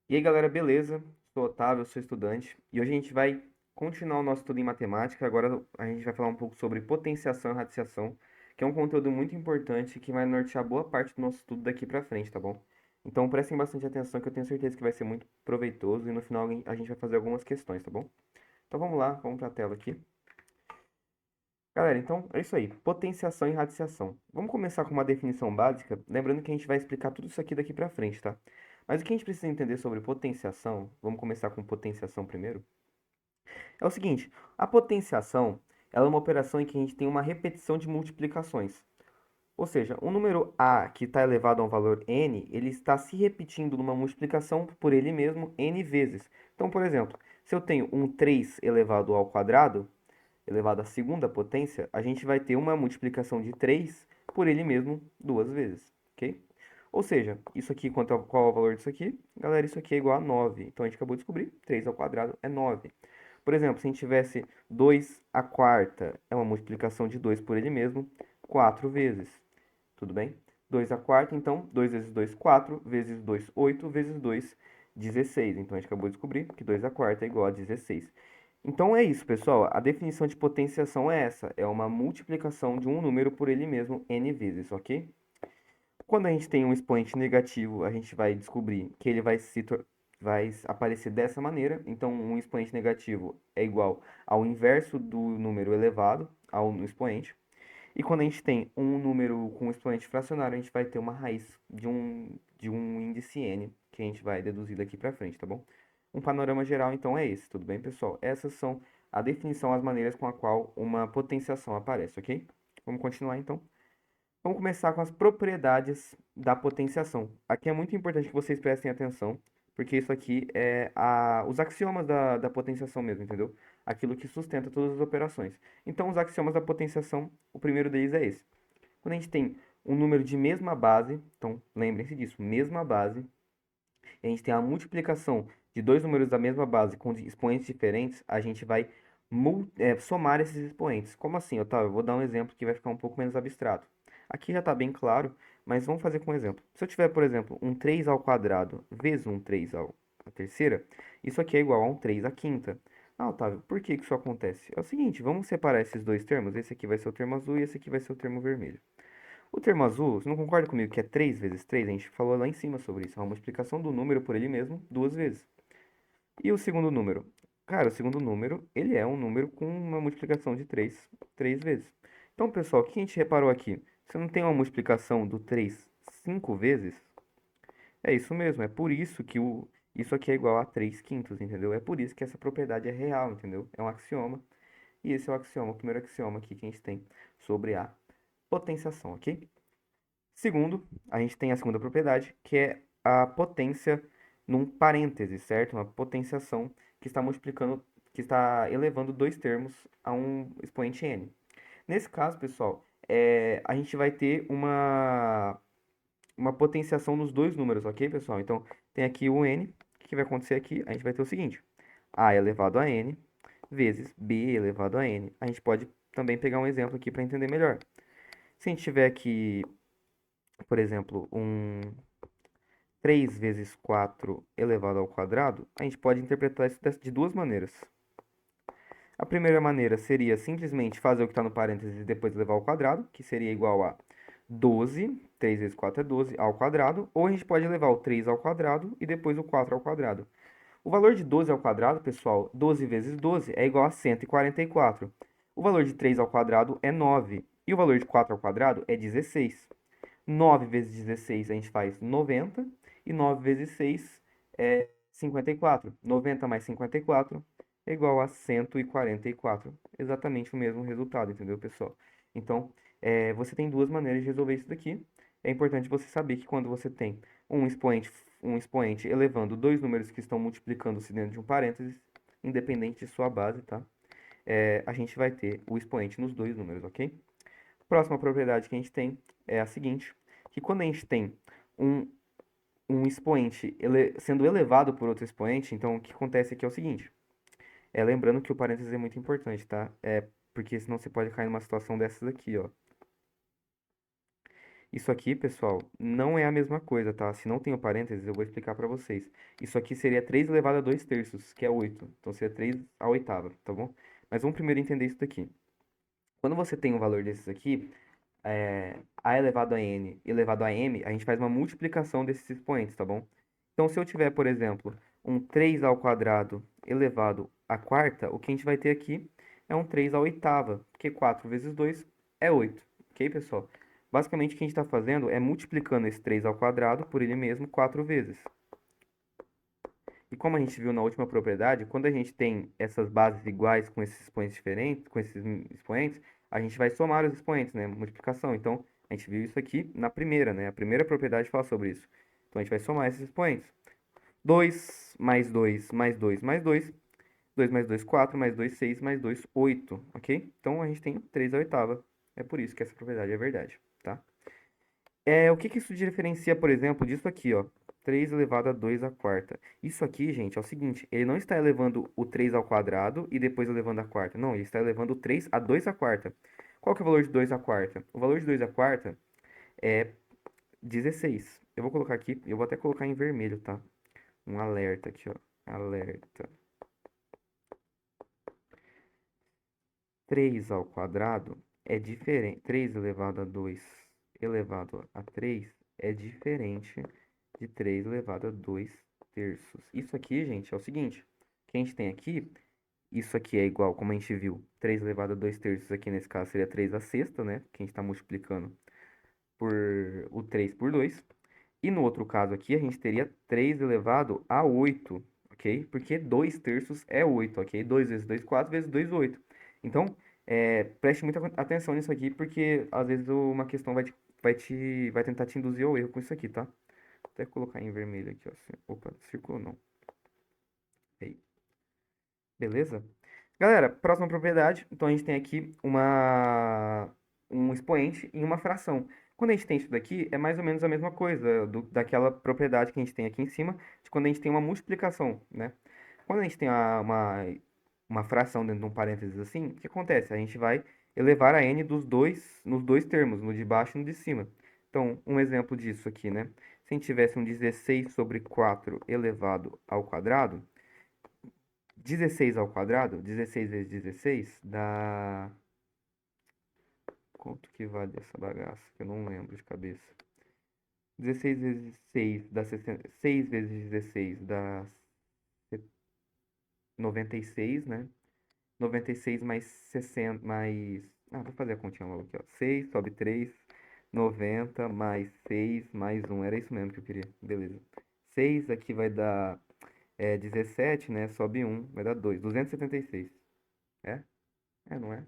E aí, galera, beleza? Sou Otávio, sou estudante e hoje a gente vai continuar o nosso estudo em matemática. Agora a gente vai falar um pouco sobre potenciação e radiciação, que é um conteúdo muito importante que vai nortear boa parte do nosso estudo daqui pra frente, tá bom? Então prestem bastante atenção que eu tenho certeza que vai ser muito proveitoso e no final a gente vai fazer algumas questões, tá bom? Então vamos lá, vamos pra tela aqui. Galera, então é isso aí, potenciação e radiciação. Vamos começar com uma definição básica, lembrando que a gente vai explicar tudo isso aqui daqui pra frente, tá? Mas o que a gente precisa entender sobre potenciação, vamos começar com potenciação primeiro, é o seguinte, a potenciação, ela é uma operação em que a gente tem uma repetição de multiplicações. Ou seja, um número a que está elevado a um valor n, ele está se repetindo numa multiplicação por ele mesmo n vezes. Então, por exemplo, se eu tenho um 3 elevado ao quadrado, elevado à segunda potência, a gente vai ter uma multiplicação de 3 por ele mesmo duas vezes, ok? Ou seja, isso aqui, qual é o valor disso aqui? Galera, isso aqui é igual a 9. Então a gente acabou de descobrir, 3 ao quadrado é 9. Por exemplo, se a gente tivesse 2 à quarta, é uma multiplicação de 2 por ele mesmo, 4 vezes. Tudo bem? 2 à quarta, então, 2 vezes 2, 4, vezes 2, 8, vezes 2, 16. Então a gente acabou de descobrir que 2 à quarta é igual a 16. Então é isso, pessoal. A definição de potenciação é essa. É uma multiplicação de um número por ele mesmo n vezes, ok? Quando a gente tem um expoente negativo, a gente vai descobrir que ele vai aparecer dessa maneira. Então, um expoente negativo é igual ao inverso do número elevado ao expoente. E quando a gente tem um número com expoente fracionário, a gente vai ter uma raiz de um índice n, que a gente vai deduzir daqui para frente, tá bom? Um panorama geral, então, é esse, tudo bem, pessoal? Essas são a definição, as maneiras com a qual uma potenciação aparece, ok? Vamos continuar, então? Vamos começar com as propriedades da potenciação. Aqui é muito importante que vocês prestem atenção, porque isso aqui é os axiomas da potenciação mesmo, entendeu? Aquilo que sustenta todas as operações. Então, os axiomas da potenciação, o primeiro deles é esse. Quando a gente tem um número de mesma base, então lembrem-se disso, mesma base, e a gente tem a multiplicação de dois números da mesma base com expoentes diferentes, a gente vai somar esses expoentes. Como assim, Otávio? Eu vou dar um exemplo que vai ficar um pouco menos abstrato. Aqui já está bem claro, mas vamos fazer com um exemplo. Se eu tiver, por exemplo, um 3 ao quadrado vezes um 3 à terceira, isso aqui é igual a um 3 à quinta. Ah, Otávio, por que que isso acontece? É o seguinte, vamos separar esses dois termos. Esse aqui vai ser o termo azul e esse aqui vai ser o termo vermelho. O termo azul, você não concorda comigo que é 3 vezes 3? A gente falou lá em cima sobre isso. É uma multiplicação do número por ele mesmo duas vezes. E o segundo número? Cara, o segundo número, ele é um número com uma multiplicação de três vezes. Então, pessoal, o que a gente reparou aqui? Você não tem uma multiplicação do 3 5 vezes? É isso mesmo, é por isso que isso aqui é igual a 3 quintos, entendeu? É por isso que essa propriedade é real, entendeu? É um axioma. E esse é o axioma, o primeiro axioma aqui que a gente tem sobre a potenciação, ok? Segundo, a gente tem a segunda propriedade, que é a potência num parêntese, certo? Uma potenciação que está multiplicando, que está elevando dois termos a um expoente n. Nesse caso, pessoal, a gente vai ter uma potenciação nos dois números, ok, pessoal? Então, tem aqui o n, o que vai acontecer aqui? A gente vai ter o seguinte, a elevado a n vezes b elevado a n. A gente pode também pegar um exemplo aqui para entender melhor. Se a gente tiver aqui, por exemplo, um 3 vezes 4 elevado ao quadrado, a gente pode interpretar isso de duas maneiras. A primeira maneira seria simplesmente fazer o que está no parênteses e depois levar ao quadrado, que seria igual a 12, 3 vezes 4 é 12, ao quadrado, ou a gente pode levar o 3 ao quadrado e depois o 4 ao quadrado. O valor de 12 ao quadrado, pessoal, 12 vezes 12 é igual a 144. O valor de 3 ao quadrado é 9, e o valor de 4 ao quadrado é 16. 9 vezes 16 a gente faz 90, e 9 vezes 6 é 54. 90 mais 54 é igual a 144. Exatamente o mesmo resultado, entendeu, pessoal? Então, você tem duas maneiras de resolver isso daqui. É importante você saber que quando você tem um expoente elevando dois números que estão multiplicando-se dentro de um parênteses, independente de sua base, tá? A gente vai ter o expoente nos dois números, ok? Próxima propriedade que a gente tem é a seguinte, que quando a gente tem um, um expoente sendo elevado por outro expoente, então o que acontece aqui é o seguinte, lembrando que o parênteses é muito importante, tá? Porque senão você pode cair numa situação dessas aqui, ó. Isso aqui, pessoal, não é a mesma coisa, tá? Se não tem o parênteses, eu vou explicar pra vocês. Isso aqui seria 3 elevado a 2 terços, que é 8. Então seria 3 a oitava, tá bom? Mas vamos primeiro entender isso daqui. Quando você tem um valor desses aqui, a elevado a n elevado a m, a gente faz uma multiplicação desses expoentes, tá bom? Então, se eu tiver, por exemplo, um 3 ao quadrado elevado à quarta, o que a gente vai ter aqui é um 3 à oitava, porque 4 vezes 2 é 8, ok, pessoal? Basicamente, o que a gente está fazendo é multiplicando esse 3 ao quadrado por ele mesmo 4 vezes. E como a gente viu na última propriedade, quando a gente tem essas bases iguais com esses expoentes diferentes, com esses expoentes, a gente vai somar os expoentes, né? Multiplicação. Então, a gente viu isso aqui na primeira, né? A primeira propriedade fala sobre isso. Então, a gente vai somar esses expoentes. 2 mais 2 mais 2 mais 2. 2 mais 2, 4, mais 2, 6, mais 2, 8, ok? Então, a gente tem 3 à oitava. É por isso que essa propriedade é verdade, tá? O que que isso diferencia, por exemplo, disso aqui, ó? 3 elevado a 2 à quarta. Isso aqui, gente, é o seguinte, ele não está elevando o 3 ao quadrado e depois elevando a quarta. Não, ele está elevando o 3 a 2 à quarta. Qual que é o valor de 2 à quarta? O valor de 2 à quarta é 16. Eu vou colocar aqui, eu vou até colocar em vermelho, tá? Um alerta aqui, ó. Alerta. 3 ao quadrado é diferente. 3 elevado a 2 elevado a 3 é diferente de 3 elevado a 2 terços. Isso aqui, gente, é o seguinte. O que a gente tem aqui, isso aqui é igual, como a gente viu, 3 elevado a 2 terços aqui nesse caso seria 3 a sexta, né? Que a gente está multiplicando por o 3 por 2. E no outro caso aqui, a gente teria 3 elevado a 8, ok? Porque 2 terços é 8, ok? 2 vezes 2, 4 vezes 2, 8. Então, preste muita atenção nisso aqui, porque às vezes uma questão vai tentar te induzir ao erro com isso aqui, tá? Vou até colocar em vermelho aqui, ó. Opa, círculo não. Aí. Beleza? Galera, próxima propriedade. Então, a gente tem aqui um expoente em uma fração. Quando a gente tem isso daqui, é mais ou menos a mesma coisa daquela propriedade que a gente tem aqui em cima, de quando a gente tem uma multiplicação, né? Quando a gente tem uma fração dentro de um parênteses assim, o que acontece? A gente vai elevar a n nos dois termos, no de baixo e no de cima. Então, um exemplo disso aqui, né? Se a gente tivesse um 16 sobre 4 elevado ao quadrado, 16 ao quadrado, 16 vezes 16 dá... Quanto que vale essa bagaça? Que eu não lembro de cabeça. 16 vezes 6 dá 60... 6 vezes 16 dá 96, né? 96 mais 60 mais... Ah, vou fazer a continha logo aqui, ó. 6 sobe 3, 90 mais 6 mais 1. Era isso mesmo que eu queria. Beleza. 6 aqui vai dar 17, né? Sobe 1, vai dar 2. 276. É? Não é?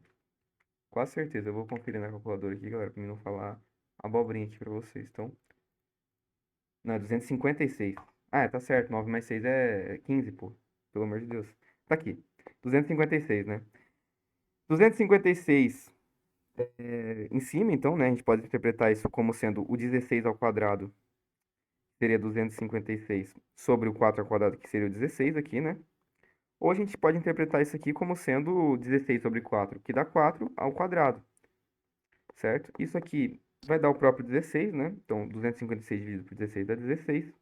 Quase certeza. Eu vou conferir na calculadora aqui, galera, pra mim não falar abobrinha aqui pra vocês. Então, não, é 256. Ah, tá certo. 9 mais 6 é 15, pô. Pelo amor de Deus. Tá aqui. 256, né? 256 em cima, então, né? A gente pode interpretar isso como sendo o 16 ao quadrado, seria 256 sobre o 4 ao quadrado, que seria o 16 aqui, né? Ou a gente pode interpretar isso aqui como sendo 16 sobre 4, que dá 4 ao quadrado, certo? Isso aqui vai dar o próprio 16, né? Então, 256 dividido por 16 dá 16.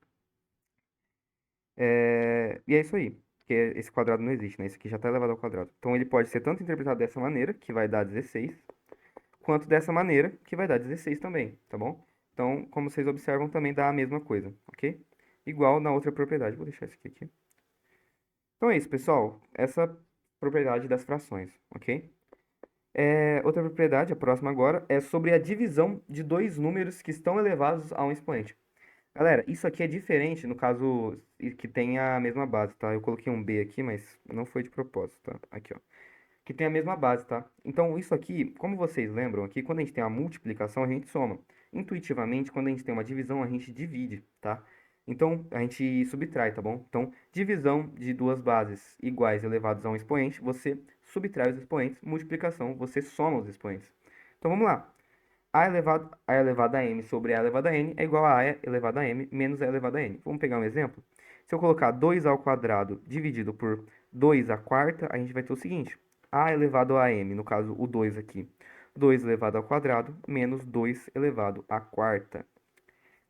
E é isso aí, porque esse quadrado não existe, né? Isso aqui já está elevado ao quadrado. Então, ele pode ser tanto interpretado dessa maneira, que vai dar 16, quanto dessa maneira, que vai dar 16 também, tá bom? Então, como vocês observam, também dá a mesma coisa, ok? Igual na outra propriedade. Vou deixar isso aqui. Então é isso, pessoal. Essa propriedade das frações, ok? Outra propriedade, a próxima agora, é sobre a divisão de dois números que estão elevados a um expoente. Galera, isso aqui é diferente no caso que tem a mesma base, tá? Eu coloquei um B aqui, mas não foi de propósito, tá? Aqui, ó. Que tem a mesma base, tá? Então, isso aqui, como vocês lembram aqui, quando a gente tem a multiplicação, a gente soma. Intuitivamente, quando a gente tem uma divisão, a gente divide, tá? Então, a gente subtrai, tá bom? Então, divisão de duas bases iguais elevadas a um expoente, você subtrai os expoentes. Multiplicação, você soma os expoentes. Então, vamos lá. A elevado a m sobre a elevado a n é igual a elevado a m menos a elevado a n. Vamos pegar um exemplo? Se eu colocar 2 ao quadrado dividido por 2 à quarta, a gente vai ter o seguinte. A elevado a m, no caso o 2 aqui, 2 elevado ao quadrado menos 2 elevado à quarta.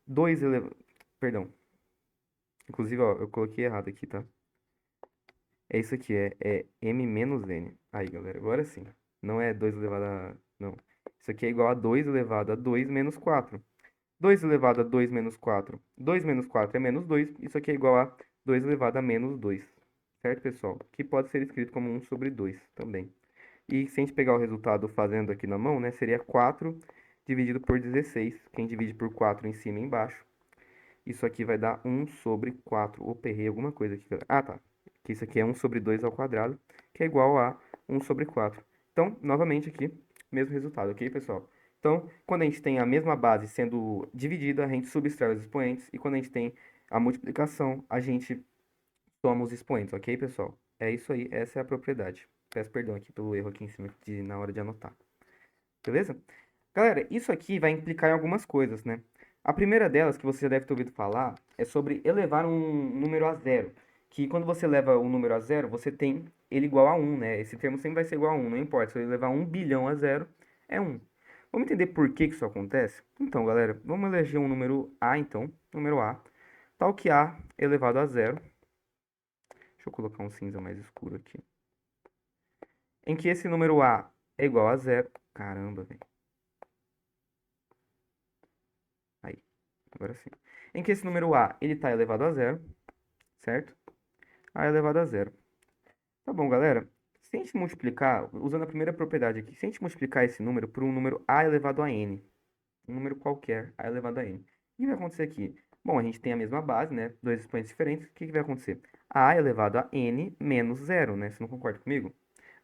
2 elevado... Perdão. Inclusive, ó, eu coloquei errado aqui, tá? É isso aqui, é m menos n. Aí, galera, agora sim. Não é 2 elevado a... Não. Isso aqui é igual a 2 elevado a 2 menos 4. 2 elevado a 2 menos 4. 2 menos 4 é menos 2. Isso aqui é igual a 2 elevado a menos 2. Certo, pessoal? Que pode ser escrito como 1 sobre 2 também. E se a gente pegar o resultado fazendo aqui na mão, né, seria 4 dividido por 16. Quem divide por 4 em cima e embaixo. Isso aqui vai dar 1 sobre 4. Opa, errei alguma coisa aqui, galera. Ah, tá. Que isso aqui é 1 sobre 2 ao quadrado, que é igual a 1 sobre 4. Então, novamente aqui, mesmo resultado, ok, pessoal? Então, quando a gente tem a mesma base sendo dividida, a gente subtrai os expoentes. E quando a gente tem a multiplicação, a gente soma os expoentes, ok, pessoal? É isso aí, essa é a propriedade. Peço perdão aqui pelo erro aqui em cima na hora de anotar. Beleza? Galera, isso aqui vai implicar em algumas coisas, né? A primeira delas, que você já deve ter ouvido falar, é sobre elevar um número a zero. Que quando você leva o número a zero, você tem ele igual a um, né? Esse termo sempre vai ser igual a um, não importa. Se eu levar 1 bilhão a zero, é um. Vamos entender por que que isso acontece? Então, galera, vamos eleger um número A, então, número A, tal que A elevado a zero. Deixa eu colocar um cinza mais escuro aqui. Em que esse número A é igual a zero. Caramba, velho. Aí, agora sim. Em que esse número A, ele está elevado a zero, certo? A elevado a zero. Tá bom, galera. Se a gente multiplicar, usando a primeira propriedade aqui, se a gente multiplicar esse número por um número A elevado a N, um número qualquer, A elevado a N, o que vai acontecer aqui? Bom, a gente tem a mesma base, né? Dois expoentes diferentes. O que que vai acontecer? A elevado a N menos zero, né? Você não concorda comigo?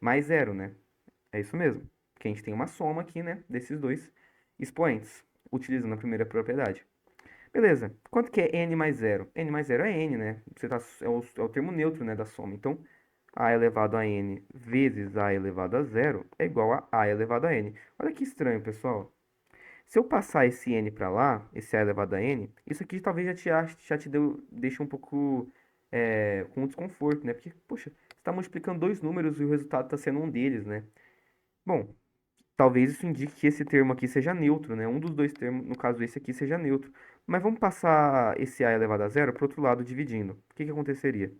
Mais zero, né? É isso mesmo. Porque a gente tem uma soma aqui, né? Desses dois expoentes, utilizando a primeira propriedade. Beleza. Quanto que é n mais zero? N mais zero é n, né? É o termo neutro, né, da soma. Então, a elevado a n vezes a elevado a zero é igual a elevado a n. Olha que estranho, pessoal. Se eu passar esse n para lá, esse a elevado a n, isso aqui talvez deixe um pouco com desconforto, né? Porque, poxa, você está multiplicando dois números e o resultado está sendo um deles, né? Bom, talvez isso indique que esse termo aqui seja neutro, né? Um dos dois termos, no caso esse aqui, seja neutro. Mas vamos passar esse a elevado a zero para o outro lado dividindo. O que que aconteceria?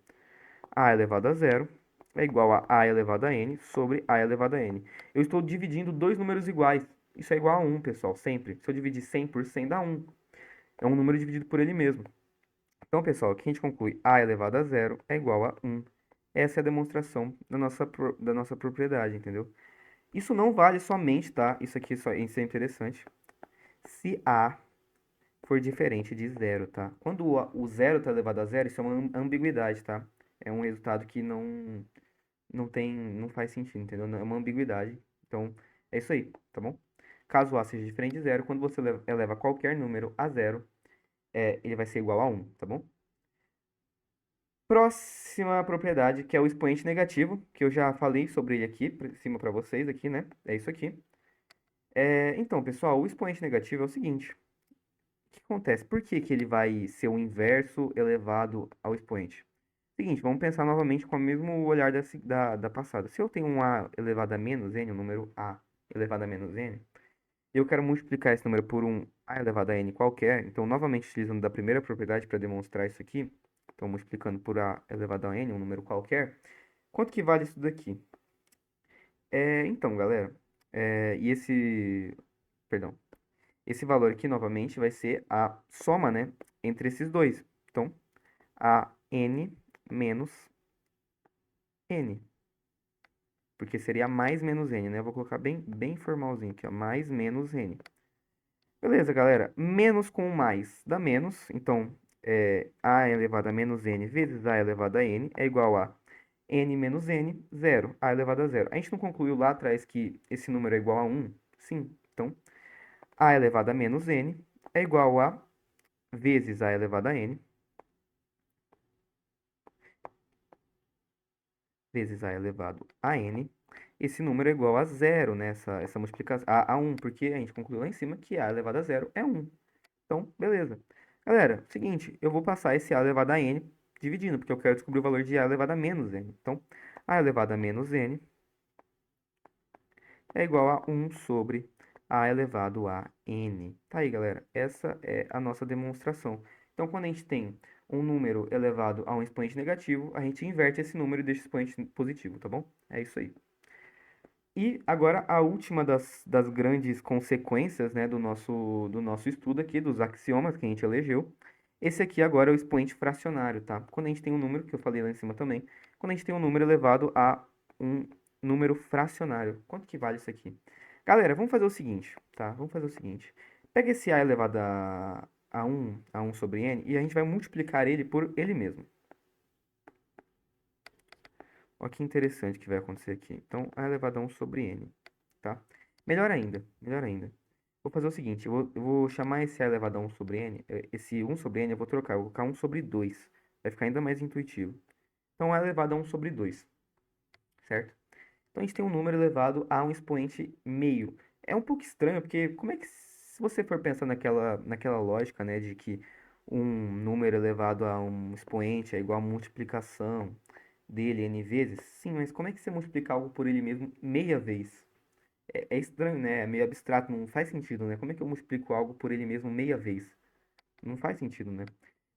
A elevado a zero é igual a elevado a n sobre a elevado a n. Eu estou dividindo dois números iguais. Isso é igual a 1, pessoal, sempre. Se eu dividir 100 por 100 dá 1. É um número dividido por ele mesmo. Então, pessoal, aqui a gente conclui a elevado a zero é igual a 1. Essa é a demonstração da nossa propriedade, entendeu? Isso não vale somente, tá? Isso é interessante. Se A for diferente de zero, tá? Quando o zero está elevado a zero, isso é uma ambiguidade, tá? É um resultado que não faz sentido, entendeu? É uma ambiguidade. Então, é isso aí, tá bom? Caso A seja diferente de zero, quando você eleva qualquer número a zero, ele vai ser igual a 1, tá bom? Próxima propriedade, que é o expoente negativo, que eu já falei sobre ele aqui, por cima para vocês aqui, né? É isso aqui. Então, pessoal, o expoente negativo é o seguinte. O que acontece? Por que que ele vai ser o inverso elevado ao expoente? Seguinte, vamos pensar novamente com o mesmo olhar da passada. Se eu tenho um a elevado a menos n, um número a elevado a menos n, eu quero multiplicar esse número por um a elevado a n qualquer, então, novamente, utilizando da primeira propriedade para demonstrar isso aqui, então, multiplicando por a elevado a n, um número qualquer, quanto que vale isso daqui? Então, galera, perdão, esse valor aqui, novamente, vai ser a soma, né, entre esses dois. Então, a n menos n. Porque seria mais menos n, né? Eu vou colocar bem formalzinho aqui, ó. Mais menos n. Beleza, galera. Menos com mais dá menos. Então, a elevado a menos n vezes a elevado a n é igual a n menos n, zero. A elevado a zero. A gente não concluiu lá atrás que esse número é igual a 1? Sim. Então, a elevado a menos n é igual a vezes a elevado a n vezes a elevado a n. Esse número é igual a zero, né? Essa multiplicação, a 1, porque a gente concluiu lá em cima que a elevado a zero é 1. Então, beleza. Galera, seguinte, eu vou passar esse a elevado a n dividindo, porque eu quero descobrir o valor de a elevado a menos n. Então, a elevado a menos n é igual a 1 sobre a elevado a n. Tá aí, galera. Essa é a nossa demonstração. Então, quando a gente tem um número elevado a um expoente negativo, a gente inverte esse número e deixa o expoente positivo, tá bom? É isso aí. E agora a última das grandes consequências, né, do nosso estudo aqui, dos axiomas que a gente elegeu. Esse aqui agora é o expoente fracionário, tá? Quando a gente tem um número, que eu falei lá em cima também, quando a gente tem um número elevado a um número fracionário. Quanto que vale isso aqui? Galera, vamos fazer o seguinte, tá? Vamos fazer o seguinte. Pega esse a elevado a um sobre n e a gente vai multiplicar ele por ele mesmo. Olha que interessante que vai acontecer aqui. Então, a elevado a 1 sobre n, tá? Melhor ainda, melhor ainda. Vou fazer o seguinte, eu vou chamar esse a elevado a 1 sobre n, esse 1 sobre n eu vou trocar, eu vou colocar 1 sobre 2. Vai ficar ainda mais intuitivo. Então, a elevado a 1 sobre 2, certo? Então, a gente tem um número elevado a um expoente meio. É um pouco estranho, porque como é que, se você for pensar naquela lógica, né, de que um número elevado a um expoente é igual a multiplicação dele n vezes? Sim, mas como é que você multiplica algo por ele mesmo meia vez? É estranho, né? É meio abstrato, não faz sentido, né? Como é que eu multiplico algo por ele mesmo meia vez? Não faz sentido, né?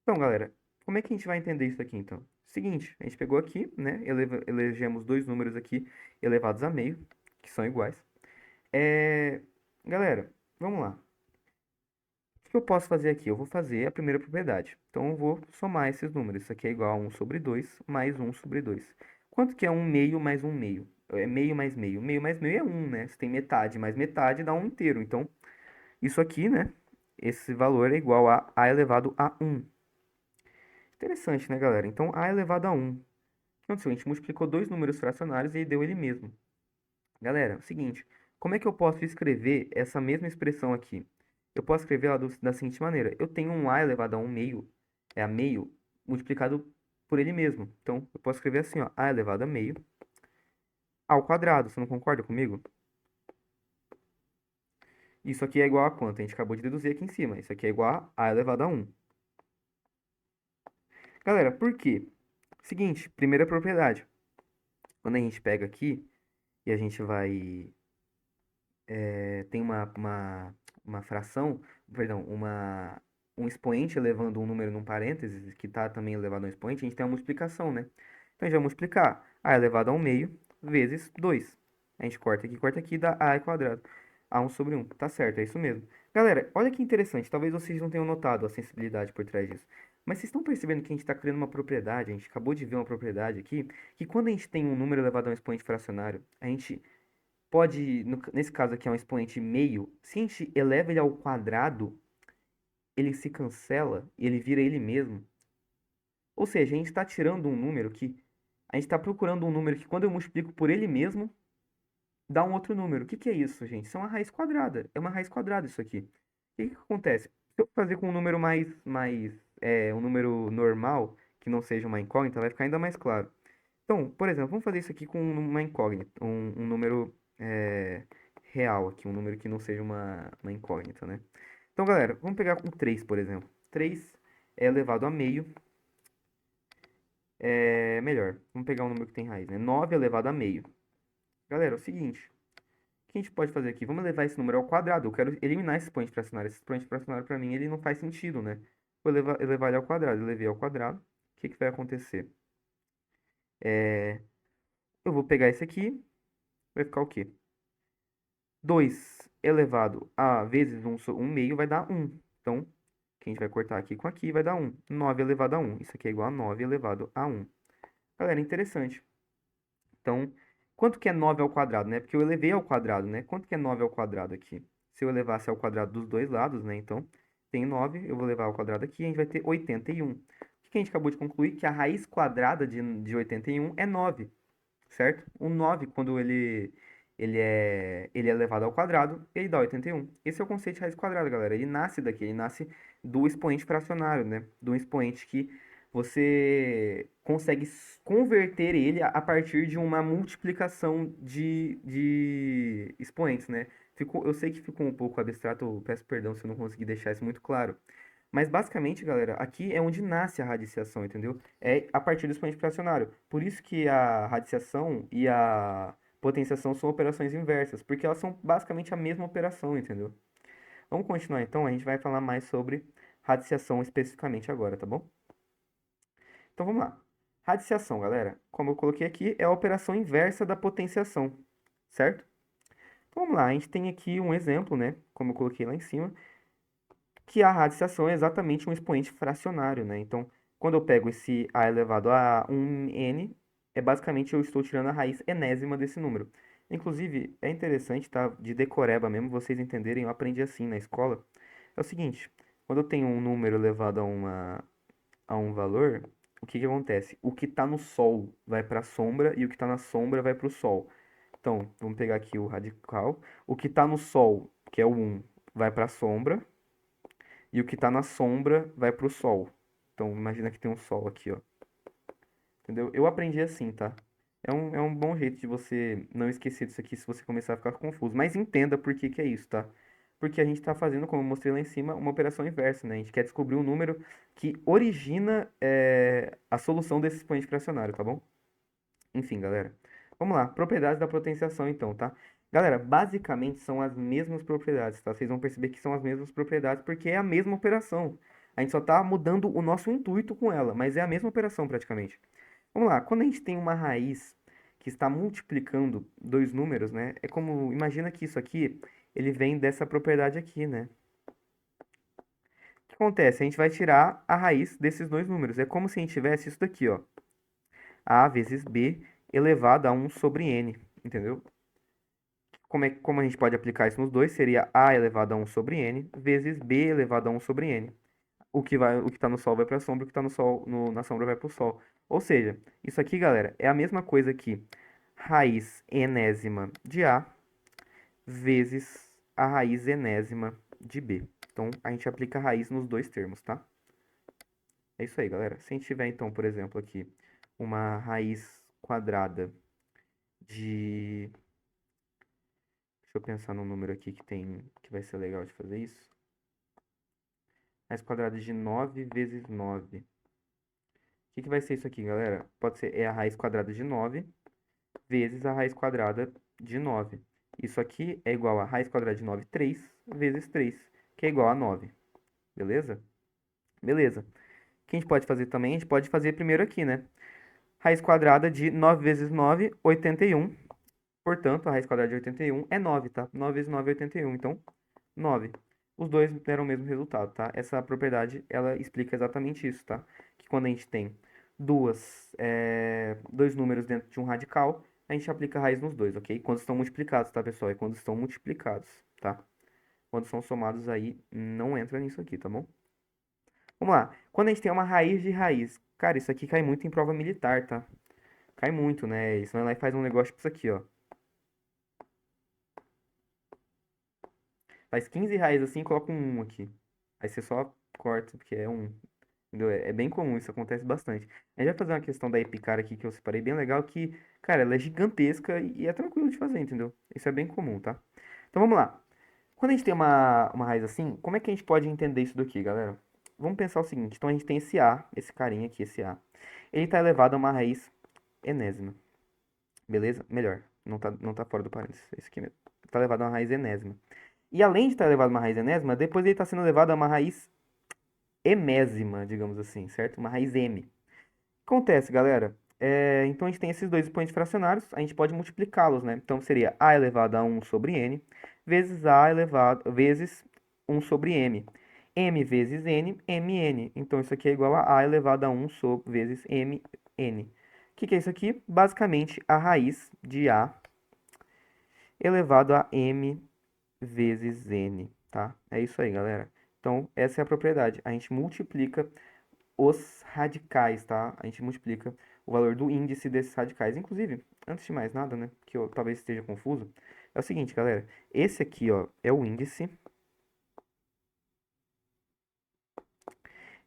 Então, galera, como é que a gente vai entender isso aqui, então? Seguinte, a gente pegou aqui, né? Elegemos dois números aqui elevados a meio, que são iguais. É... Galera, vamos lá. O que eu posso fazer aqui? Eu vou fazer a primeira propriedade. Então, eu vou somar esses números. Isso aqui é igual a 1 sobre 2 mais 1 sobre 2. Quanto que é 1 meio mais 1 meio? É meio mais meio. Meio mais meio é 1, né? Você tem metade mais metade dá 1 inteiro. Então, isso aqui, né? Esse valor é igual a elevado a 1. Interessante, né, galera? Então, a elevado a 1. O que aconteceu? A gente multiplicou dois números fracionários e deu ele mesmo. Galera, é o seguinte, como é que eu posso escrever essa mesma expressão aqui? Eu posso escrever ela da seguinte maneira. Eu tenho um a elevado a um meio, é a meio, multiplicado por ele mesmo. Então, eu posso escrever assim, ó, a elevado a meio ao quadrado. Você não concorda comigo? Isso aqui é igual a quanto? A gente acabou de deduzir aqui em cima. Isso aqui é igual a elevado a 1. Galera, por quê? Seguinte, primeira propriedade. Quando a gente pega aqui e a gente vai tem uma fração, perdão, um expoente elevando um número num parênteses, que está também elevado a um expoente, a gente tem uma multiplicação, né? Então a gente vai multiplicar a elevado a um meio vezes 2. A gente corta aqui, dá a quadrado. A1 sobre 1. Tá certo, é isso mesmo. Galera, olha que interessante, talvez vocês não tenham notado a sensibilidade por trás disso. Mas vocês estão percebendo que a gente está criando uma propriedade, a gente acabou de ver uma propriedade aqui, que quando a gente tem um número elevado a um expoente fracionário, a gente pode, nesse caso aqui é um expoente meio, se a gente eleva ele ao quadrado, ele se cancela e ele vira ele mesmo. Ou seja, a gente está tirando um número que, a gente está procurando um número que quando eu multiplico por ele mesmo, dá um outro número. O que que é isso, gente? Isso é uma raiz quadrada. É uma raiz quadrada isso aqui. O que que acontece? Se eu fazer com um número um número normal, que não seja uma incógnita, vai ficar ainda mais claro. Então, por exemplo, vamos fazer isso aqui com uma incógnita, um número real aqui, um número que não seja uma incógnita, né? Então, galera, vamos pegar com 3, por exemplo. 3 é elevado a meio, é melhor. Vamos pegar um número que tem raiz, né? 9 elevado a meio. Galera, é o seguinte, o que a gente pode fazer aqui? Vamos levar esse número ao quadrado. Eu quero eliminar esse expoente fracionário. Esse expoente fracionário, para mim, ele não faz sentido, né? Vou elevar ele ao quadrado. Eu levei ao quadrado. O que que vai acontecer? Eu vou pegar esse aqui, vai ficar o quê? 2 elevado a vezes um meio vai dar 1. Então, que a gente vai cortar aqui vai dar 1. 9 elevado a 1. Isso aqui é igual a 9 elevado a 1. Galera, interessante. Então, quanto que é 9 ao quadrado, né? Porque eu elevei ao quadrado, né? Quanto que é 9 ao quadrado aqui? Se eu elevasse ao quadrado dos dois lados, né? Então, tem 9, eu vou levar ao quadrado aqui, a gente vai ter 81. O que que a gente acabou de concluir? Que a raiz quadrada de 81 é 9, certo? O 9, quando ele é elevado ao quadrado, ele dá 81. Esse é o conceito de raiz quadrada, galera. Ele nasce daqui, ele nasce do expoente fracionário, né? Do expoente que você consegue converter ele a partir de uma multiplicação de expoentes, né? Eu sei que ficou um pouco abstrato, eu peço perdão se eu não consegui deixar isso muito claro. Mas basicamente, galera, aqui é onde nasce a radiciação, entendeu? É a partir do expoente fracionário. Por isso que a radiciação e a Potenciação são operações inversas, porque elas são basicamente a mesma operação, entendeu? Vamos continuar então, a gente vai falar mais sobre radiciação especificamente agora, tá bom? Então vamos lá. Radiciação, galera, como eu coloquei aqui, é a operação inversa da potenciação, certo? Então vamos lá, a gente tem aqui um exemplo, né? Como eu coloquei lá em cima, que a radiciação é exatamente um expoente fracionário, né? Então, quando eu pego esse a elevado a 1n, é basicamente eu estou tirando a raiz enésima desse número. Inclusive, é interessante, tá? De decoreba mesmo, vocês entenderem, eu aprendi assim na escola. É o seguinte, quando eu tenho um número elevado a um valor, o que que acontece? O que está no sol vai para a sombra e o que está na sombra vai para o sol. Então, vamos pegar aqui o radical. O que está no sol, que é o 1, vai para a sombra e o que está na sombra vai para o sol. Então, imagina que tem um sol aqui, ó. Entendeu? Eu aprendi assim, tá? É um bom jeito de você não esquecer disso aqui se você começar a ficar confuso. Mas entenda por que que é isso, tá? Porque a gente está fazendo, como eu mostrei lá em cima, uma operação inversa, né? A gente quer descobrir um número que origina a solução desse expoente fracionário, tá bom? Enfim, galera. Vamos lá. Propriedades da potenciação, então, tá? Galera, basicamente são as mesmas propriedades, tá? Vocês vão perceber que são as mesmas propriedades porque é a mesma operação. A gente só tá mudando o nosso intuito com ela, mas é a mesma operação praticamente. Vamos lá. Quando a gente tem uma raiz que está multiplicando dois números, né? É como, imagina que isso aqui, ele vem dessa propriedade aqui, né? O que acontece? A gente vai tirar a raiz desses dois números. É como se a gente tivesse isso daqui, ó. A vezes B elevado a 1 sobre N, entendeu? Como a gente pode aplicar isso nos dois? Seria A elevado a 1 sobre N vezes B elevado a 1 sobre N. O que tá no Sol vai para a sombra, o que tá no Sol, na sombra vai para o Sol. Ou seja, isso aqui, galera, é a mesma coisa que raiz enésima de A vezes a raiz enésima de B. Então, a gente aplica a raiz nos dois termos, tá? É isso aí, galera. Se a gente tiver, então, por exemplo, aqui, uma raiz quadrada de... Deixa eu pensar num número aqui que vai ser legal de fazer isso. Raiz quadrada de 9 vezes 9. O que vai ser isso aqui, galera? Pode ser a raiz quadrada de 9 vezes a raiz quadrada de 9. Isso aqui é igual a raiz quadrada de 9, 3 vezes 3, que é igual a 9. Beleza? Beleza. O que a gente pode fazer também? A gente pode fazer primeiro aqui, né? Raiz quadrada de 9 vezes 9, 81. Portanto, a raiz quadrada de 81 é 9, tá? 9 vezes 9 é 81. Então, 9. Os dois deram o mesmo resultado, tá? Essa propriedade, ela explica exatamente isso, tá? Que quando a gente tem dois números dentro de um radical, a gente aplica a raiz nos dois, ok? Quando estão multiplicados, tá, pessoal? É quando estão multiplicados, tá? Quando são somados aí, não entra nisso aqui, tá bom? Vamos lá. Quando a gente tem uma raiz de raiz, cara, isso aqui cai muito em prova militar, tá? Cai muito, né? Isso vai lá e faz um negócio tipo isso aqui, ó. Faz 15 raízes assim e coloca um 1 aqui. Aí você só corta, porque é um. Entendeu? É bem comum, isso acontece bastante. A gente vai fazer uma questão da Epicara aqui que eu separei bem legal, que, cara, ela é gigantesca e é tranquilo de fazer, entendeu? Isso é bem comum, tá? Então vamos lá. Quando a gente tem uma raiz assim, como é que a gente pode entender isso daqui, galera? Vamos pensar o seguinte, então a gente tem esse A, esse carinha aqui, esse A. Ele está elevado a uma raiz enésima, beleza? Melhor, não tá fora do parênteses, é isso aqui mesmo. Está elevado a uma raiz enésima. E além de estar elevado a uma raiz enésima, depois ele está sendo elevado a uma raiz emésima, digamos assim, certo? Uma raiz m. Acontece, galera. Então a gente tem esses dois expoentes fracionários, a gente pode multiplicá-los, né? Então seria a elevado a 1 sobre n vezes a elevado vezes 1 sobre m. M vezes n, mn. Então isso aqui é igual a elevado a 1 sobre vezes mn. O que é isso aqui? Basicamente a raiz de a elevado a m vezes n, tá? É isso aí, galera. Então, essa é a propriedade. A gente multiplica os radicais, tá? A gente multiplica o valor do índice desses radicais. Inclusive, antes de mais nada, né, que eu talvez esteja confuso, é o seguinte, galera. Esse aqui, ó, é o índice.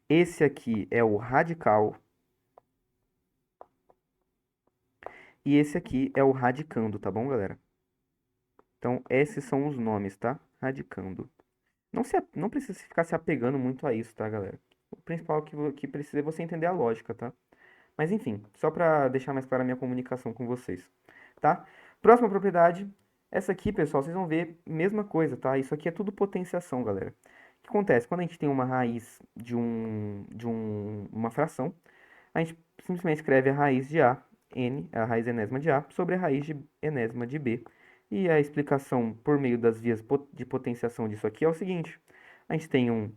Esse aqui é o radical. E esse aqui é o radicando, tá bom, galera? Então, esses são os nomes, tá? Radicando. Não precisa ficar se apegando muito a isso, tá, galera? O principal que precisa é você entender a lógica, tá? Mas enfim, só para deixar mais clara a minha comunicação com vocês, tá? Próxima propriedade, essa aqui, pessoal, vocês vão ver, mesma coisa, tá? Isso aqui é tudo potenciação, galera. O que acontece? Quando a gente tem uma raiz uma fração, a gente simplesmente escreve a raiz de A, n, a raiz enésima de A, sobre a raiz de enésima de B. E a explicação por meio das vias de potenciação disso aqui é o seguinte. A gente tem um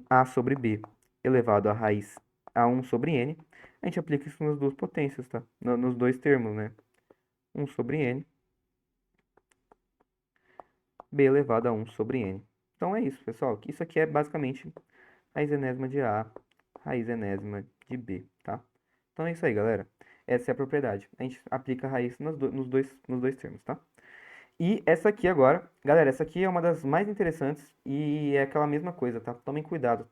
A sobre B elevado à raiz A1 sobre N. A gente aplica isso nas duas potências, tá? Nos dois termos, né? 1 sobre N, B elevado a 1 sobre N. Então é isso, pessoal. Isso aqui é basicamente raiz enésima de A, raiz enésima de B, tá? Então é isso aí, galera. Essa é a propriedade. A gente aplica a raiz nos dois termos, tá? E essa aqui agora, galera, essa aqui é uma das mais interessantes e é aquela mesma coisa, tá? Tomem cuidado.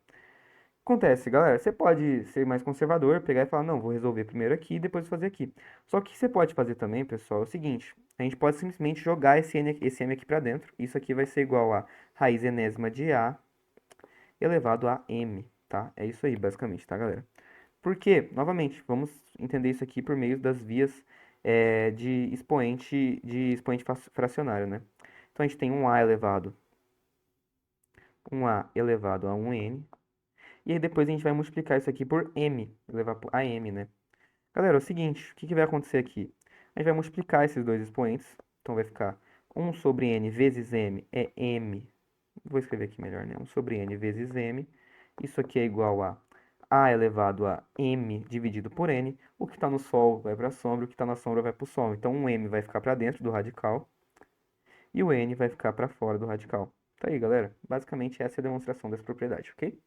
Acontece, galera, você pode ser mais conservador, pegar e falar, não, vou resolver primeiro aqui e depois fazer aqui. Só que você pode fazer também, pessoal, é o seguinte, a gente pode simplesmente jogar esse m aqui pra dentro. Isso aqui vai ser igual a raiz enésima de A elevado a m, tá? É isso aí, basicamente, tá, galera? Por quê? Novamente, vamos entender isso aqui por meio das vias de expoente fracionário, né? Então a gente tem um A elevado a um n, e aí depois a gente vai multiplicar isso aqui por m, levar a m, né? Galera, é o seguinte, o que que vai acontecer aqui? A gente vai multiplicar esses dois expoentes, então vai ficar 1 sobre n vezes m é m, vou escrever aqui melhor, né? 1 sobre n vezes m, isso aqui é igual a elevado a m dividido por n, o que está no sol vai para a sombra, o que está na sombra vai para o sol. Então, um m vai ficar para dentro do radical e o n vai ficar para fora do radical. Tá aí, galera. Basicamente, essa é a demonstração dessa propriedade, ok?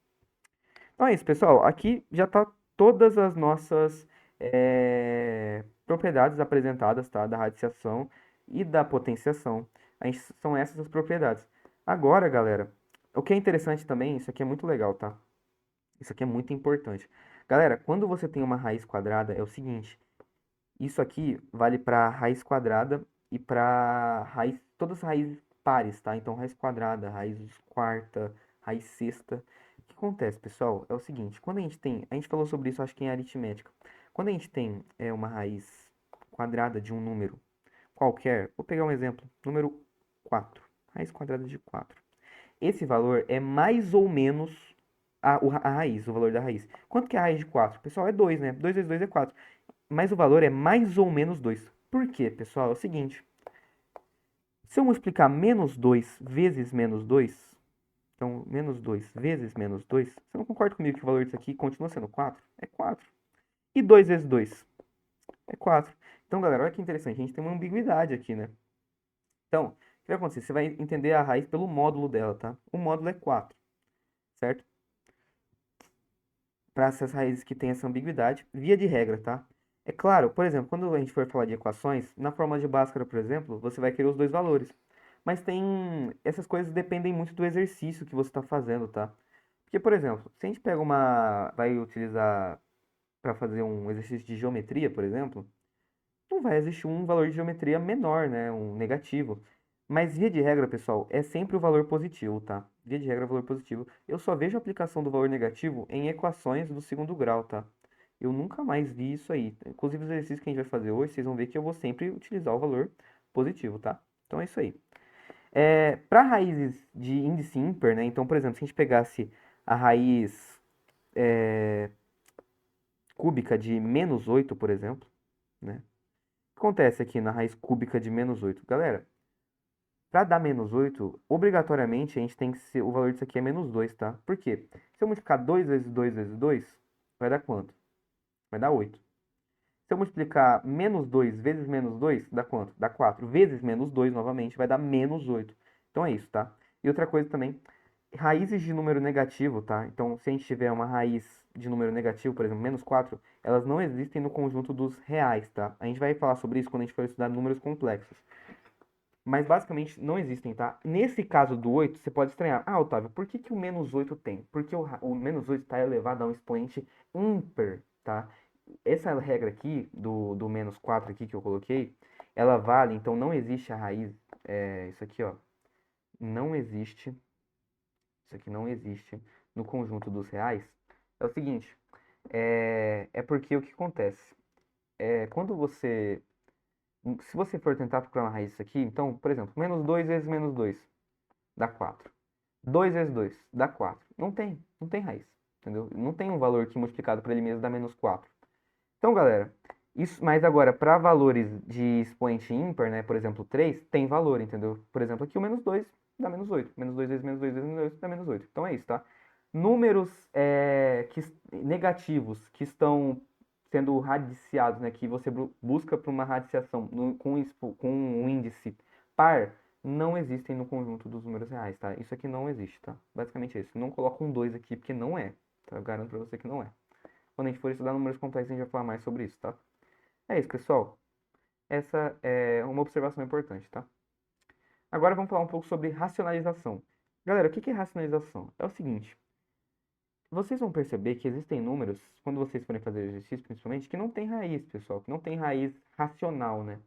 Então é isso, pessoal. Aqui já está todas as nossas propriedades apresentadas, tá? Da radiciação e da potenciação. São essas as propriedades. Agora, galera, o que é interessante também, isso aqui é muito legal, tá? Isso aqui é muito importante. Galera, quando você tem uma raiz quadrada, é o seguinte, isso aqui vale para raiz quadrada e para todas as raízes pares, tá? Então, raiz quadrada, raiz quarta, raiz sexta. O que acontece, pessoal? É o seguinte, quando a gente falou sobre isso, acho que em aritmética. Quando a gente tem uma raiz quadrada de um número qualquer, vou pegar um exemplo, número 4, raiz quadrada de 4. Esse valor é mais ou menos a raiz, o valor da raiz. Quanto que é a raiz de 4? Pessoal, é 2, né? 2 vezes 2 é 4. Mas o valor é mais ou menos 2. Por quê, pessoal? É o seguinte. Se eu multiplicar menos 2 vezes menos 2, então menos 2 vezes menos 2, você não concorda comigo que o valor disso aqui continua sendo 4? É 4. E 2 vezes 2? É 4. Então, galera, olha que interessante. A gente tem uma ambiguidade aqui, né? Então, o que vai acontecer? Você vai entender a raiz pelo módulo dela, tá? O módulo é 4, certo? Para essas raízes que têm essa ambiguidade, via de regra, tá? É claro, por exemplo, quando a gente for falar de equações, na fórmula de Bhaskara, por exemplo, você vai querer os dois valores. Mas essas coisas dependem muito do exercício que você está fazendo, tá? Porque, por exemplo, se a gente vai utilizar para fazer um exercício de geometria, por exemplo, não vai existir um valor de geometria menor, né? Um negativo. Mas via de regra, pessoal, é sempre o valor positivo, tá? Via de regra, é o valor positivo. Eu só vejo a aplicação do valor negativo em equações do segundo grau, tá? Eu nunca mais vi isso aí. Inclusive, os exercícios que a gente vai fazer hoje, vocês vão ver que eu vou sempre utilizar o valor positivo, tá? Então é isso aí. Para raízes de índice ímpar, né? Então, por exemplo, se a gente pegasse a raiz cúbica de menos 8, por exemplo, né? O que acontece aqui na raiz cúbica de menos 8? Galera, para dar menos 8, obrigatoriamente a gente tem que ser. O valor disso aqui é menos 2, tá? Por quê? Se eu multiplicar 2 vezes 2 vezes 2, vai dar quanto? Vai dar 8. Se eu multiplicar menos 2 vezes menos 2, dá quanto? Dá 4. Vezes menos 2 novamente, vai dar menos 8. Então é isso, tá? E outra coisa também, raízes de número negativo, tá? Então, se a gente tiver uma raiz de número negativo, por exemplo, menos 4, elas não existem no conjunto dos reais, tá? A gente vai falar sobre isso quando a gente for estudar números complexos. Mas basicamente não existem, tá? Nesse caso do 8, você pode estranhar. Ah, Otávio, por que que o menos 8 tem? Porque o menos 8 está elevado a um expoente ímpar, tá? Essa regra aqui, do menos 4 aqui que eu coloquei, ela vale, então não existe a raiz, isso aqui, ó, não existe, isso aqui não existe no conjunto dos reais. É o seguinte, é porque o que acontece? Quando você Se você for tentar procurar uma raiz disso aqui, então, por exemplo, menos 2 vezes menos 2 dá 4. 2 vezes 2 dá 4. Não tem raiz, entendeu? Não tem um valor que multiplicado por ele mesmo dá menos 4. Então, galera, isso, mas agora, para valores de expoente ímpar, né, por exemplo, 3 tem valor, entendeu? Por exemplo, aqui o menos 2 dá menos 8. Menos 2 vezes menos 2 vezes menos 2 dá menos 8. Então é isso, tá? Números negativos que estão sendo radiciados, né, que você busca para uma radiciação com um índice par, não existem no conjunto dos números reais, tá? Isso aqui não existe, tá? Basicamente é isso. Não coloca um 2 aqui, porque não é, tá? Eu garanto pra você que não é. Quando a gente for estudar números complexos, a gente vai falar mais sobre isso, tá? É isso, pessoal. Essa é uma observação importante, tá? Agora vamos falar um pouco sobre racionalização. Galera, o que é racionalização? É o seguinte, vocês vão perceber que existem números, quando vocês forem fazer exercício, principalmente, que não tem raiz, pessoal, que não tem raiz racional, né?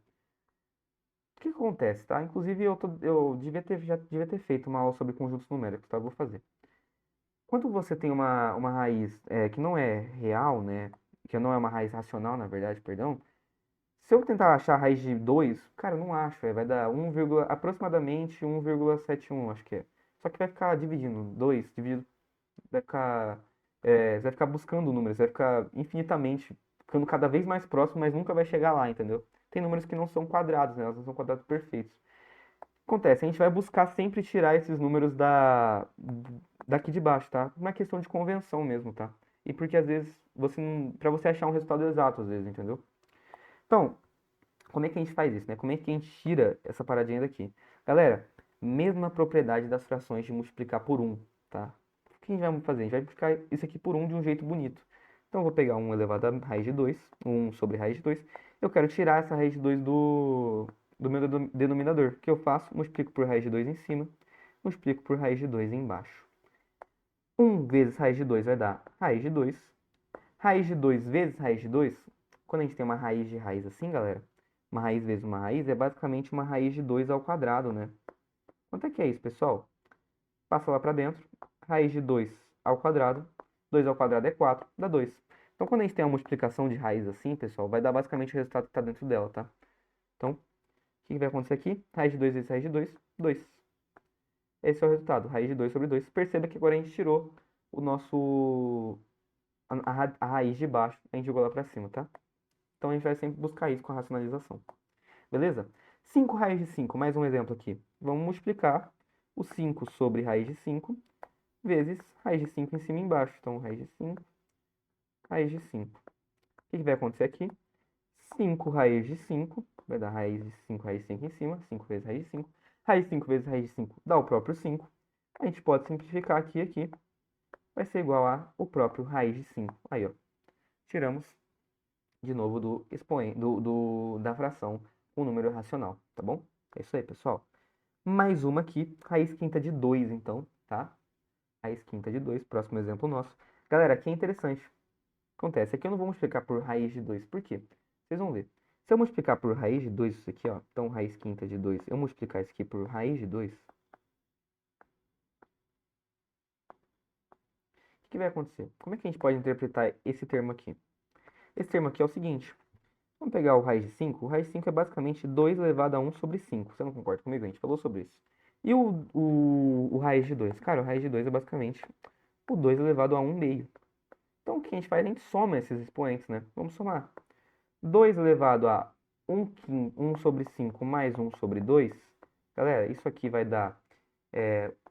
O que acontece, tá? Inclusive, eu já devia ter feito uma aula sobre conjuntos numéricos, tá? Eu vou fazer. Quando você tem uma raiz que não é real, né? Que não é uma raiz racional, na verdade, perdão. Se eu tentar achar a raiz de 2, cara, eu não acho, vai dar aproximadamente 1,71, acho que é. Só que vai ficar dividindo 2, vai ficar, você vai ficar buscando números, vai ficar infinitamente, ficando cada vez mais próximo, mas nunca vai chegar lá, entendeu? Tem números que não são quadrados, né? Elas não são quadrados perfeitos. Acontece, a gente vai buscar sempre tirar esses números daqui de baixo, tá? Uma questão de convenção mesmo, tá? E porque às vezes para você achar um resultado exato, às vezes, entendeu? Então, como é que a gente faz isso, né? Como é que a gente tira essa paradinha daqui? Galera, mesma propriedade das frações de multiplicar por um, tá? O que a gente vai fazer? A gente vai multiplicar isso aqui por um de um jeito bonito. Então, eu vou pegar 1 elevado a raiz de 2, 1 sobre raiz de 2. Eu quero tirar essa raiz de 2 do meu denominador. O que eu faço? Multiplico por raiz de 2 em cima, multiplico por raiz de 2 embaixo. 1 vezes raiz de 2 vai dar raiz de 2. Raiz de 2 vezes raiz de 2, quando a gente tem uma raiz de raiz assim, galera, uma raiz vezes uma raiz é basicamente uma raiz de 2 ao quadrado, né? Quanto é que é isso, pessoal? Passa lá para dentro, raiz de 2 ao quadrado, 2 ao quadrado é 4, dá 2. Então, quando a gente tem uma multiplicação de raiz assim, pessoal, vai dar basicamente o resultado que está dentro dela, tá? Então, o que vai acontecer aqui? Raiz de 2 vezes raiz de 2, 2. Esse é o resultado, raiz de 2 sobre 2. Perceba que agora a gente tirou o nosso a raiz de baixo, a gente jogou lá para cima, tá? Então a gente vai sempre buscar isso com a racionalização. Beleza? 5 raiz de 5, mais um exemplo aqui. Vamos multiplicar o 5 sobre raiz de 5 vezes raiz de 5 em cima e embaixo. Então, raiz de 5, raiz de 5. O que vai acontecer aqui? 5 raiz de 5, vai dar raiz de 5, raiz de 5 em cima, 5 vezes raiz de 5. Raiz de 5 vezes raiz de 5 dá o próprio 5. A gente pode simplificar aqui. Vai ser igual a o próprio raiz de 5. Aí, ó. Tiramos de novo do expoente, da fração o número racional, tá bom? É isso aí, pessoal. Mais uma aqui, raiz quinta de 2, então, tá? Raiz quinta de 2, próximo exemplo nosso. Galera, aqui é interessante. Acontece, aqui eu não vou multiplicar por raiz de 2, por quê? Vocês vão ver. Se eu multiplicar por raiz de 2 isso aqui, ó, então raiz quinta de 2, eu multiplicar isso aqui por raiz de 2, o que vai acontecer? Como é que a gente pode interpretar esse termo aqui? Esse termo aqui é o seguinte, vamos pegar o raiz de 5. O raiz de 5 é basicamente 2 elevado a 1 sobre 5. Você não concorda comigo? A gente falou sobre isso. E o raiz de 2? Cara, o raiz de 2 é basicamente o 2 elevado a 1 meio. Então, o que a gente faz? A gente soma esses expoentes, né? Vamos somar. 2 elevado a 1 sobre 5 mais 1 sobre 2. Galera, isso aqui vai dar...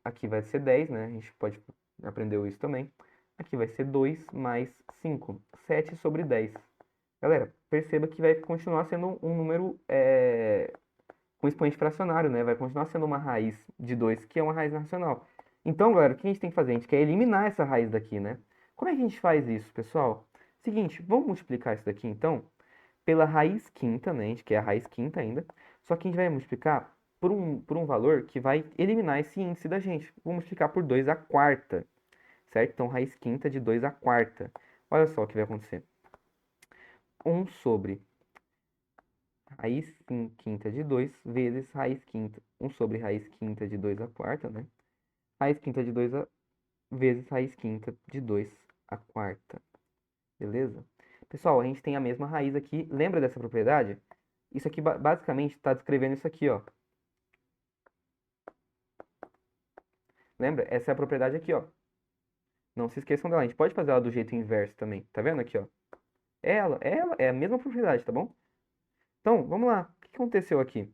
aqui vai ser 10, né? A gente pode aprender isso também. Aqui vai ser 2 mais 5. 7 sobre 10. Galera, perceba que vai continuar sendo um número com expoente fracionário, né? Vai continuar sendo uma raiz de 2, que é uma raiz racional. Então, galera, o que a gente tem que fazer? A gente quer eliminar essa raiz daqui, né? Como é que a gente faz isso, pessoal? Seguinte, vamos multiplicar isso daqui, então, pela raiz quinta, né? A gente quer a raiz quinta ainda. Só que a gente vai multiplicar por um valor que vai eliminar esse índice da gente. Vou multiplicar por 2 a quarta, certo? Então, raiz quinta de 2 a quarta. Olha só o que vai acontecer. 1 sobre raiz quinta de 2 vezes raiz quinta. 1 sobre raiz quinta de 2 a quarta, né? Raiz quinta de 2 vezes raiz quinta de 2 a quarta. Beleza? Pessoal, a gente tem a mesma raiz aqui. Lembra dessa propriedade? Isso aqui basicamente está descrevendo isso aqui, ó. Lembra? Essa é a propriedade aqui, ó. Não se esqueçam dela. A gente pode fazer ela do jeito inverso também. Tá vendo aqui, ó? Ela, é a mesma propriedade, tá bom? Então, vamos lá. O que aconteceu aqui?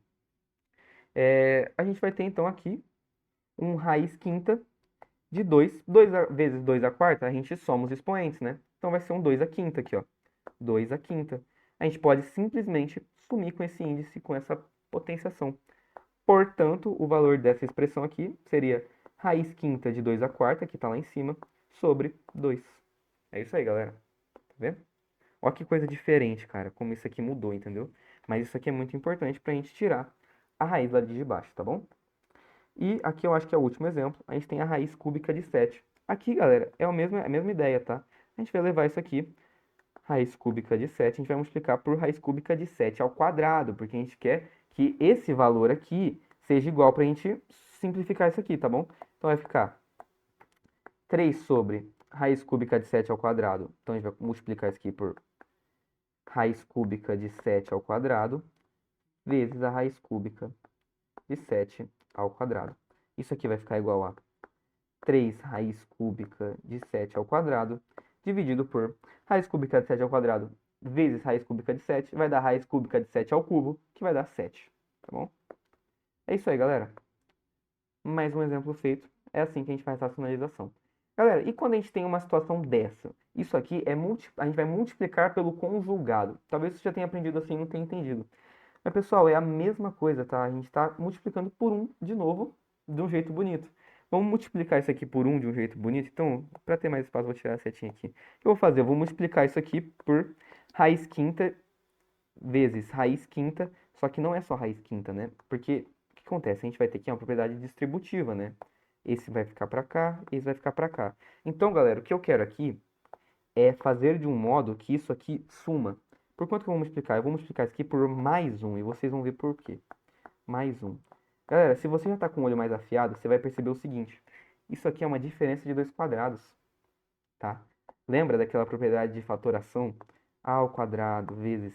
A gente vai ter, então, aqui um raiz quinta de 2. 2 vezes 2 à quarta, a gente soma os expoentes, né? Então, vai ser um 2 à quinta aqui, ó. 2 à quinta. A gente pode simplesmente sumir com esse índice, com essa potenciação. Portanto, o valor dessa expressão aqui seria raiz quinta de 2 à quarta, que está lá em cima, sobre 2. É isso aí, galera. Tá vendo? Olha que coisa diferente, cara, como isso aqui mudou, entendeu? Mas isso aqui é muito importante para a gente tirar a raiz lá de baixo, tá bom? E aqui eu acho que é o último exemplo. A gente tem a raiz cúbica de 7. Aqui, galera, é a mesma ideia, tá? A gente vai levar isso aqui, raiz cúbica de 7, a gente vai multiplicar por raiz cúbica de 7 ao quadrado, porque a gente quer que esse valor aqui seja igual para a gente simplificar isso aqui, tá bom? Então vai ficar 3 sobre raiz cúbica de 7 ao quadrado. Então a gente vai multiplicar isso aqui por raiz cúbica de 7 ao quadrado, vezes a raiz cúbica de 7 ao quadrado. Isso aqui vai ficar igual a 3 raiz cúbica de 7 ao quadrado, dividido por raiz cúbica de 7 ao quadrado vezes raiz cúbica de 7, vai dar raiz cúbica de 7 ao cubo, que vai dar 7, tá bom? É isso aí, galera. Mais um exemplo feito. É assim que a gente faz a racionalização. Galera, e quando a gente tem uma situação dessa? Isso aqui a gente vai multiplicar pelo conjugado. Talvez você já tenha aprendido assim e não tenha entendido. Mas, pessoal, é a mesma coisa, tá? A gente está multiplicando por 1 de novo, de um jeito bonito. Vamos multiplicar isso aqui por 1 de um jeito bonito? Então, para ter mais espaço, vou tirar a setinha aqui. O que eu vou fazer? Eu vou multiplicar isso aqui por raiz quinta vezes raiz quinta, só que não é só raiz quinta, né? Porque o que acontece? A gente vai ter aqui uma propriedade distributiva, né? Esse vai ficar para cá, esse vai ficar para cá. Então, galera, o que eu quero aqui é fazer de um modo que isso aqui suma. Por quanto que eu vou multiplicar? Eu vou multiplicar isso aqui por mais 1 e vocês vão ver por quê. Mais 1. Galera, se você já está com o olho mais afiado, você vai perceber o seguinte. Isso aqui é uma diferença de 2 quadrados, tá? Lembra daquela propriedade de fatoração? A ao quadrado vezes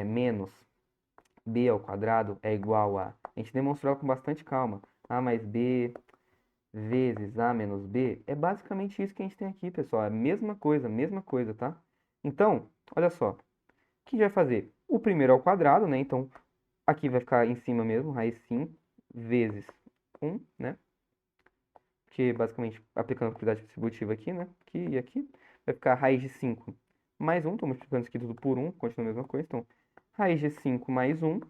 menos b ao quadrado é igual a... A gente demonstrou com bastante calma. A mais b vezes a menos b é basicamente isso que a gente tem aqui, pessoal. É a mesma coisa, tá? Então, olha só. O que a gente vai fazer? O primeiro ao quadrado, né? Então, aqui vai ficar em cima mesmo, raiz 5 vezes 1, né? Que basicamente, aplicando a propriedade distributiva aqui, né? Aqui e aqui. Vai ficar raiz de 5 mais 1. Estou multiplicando isso aqui tudo por 1, continua a mesma coisa. Então, raiz de 5 mais 1.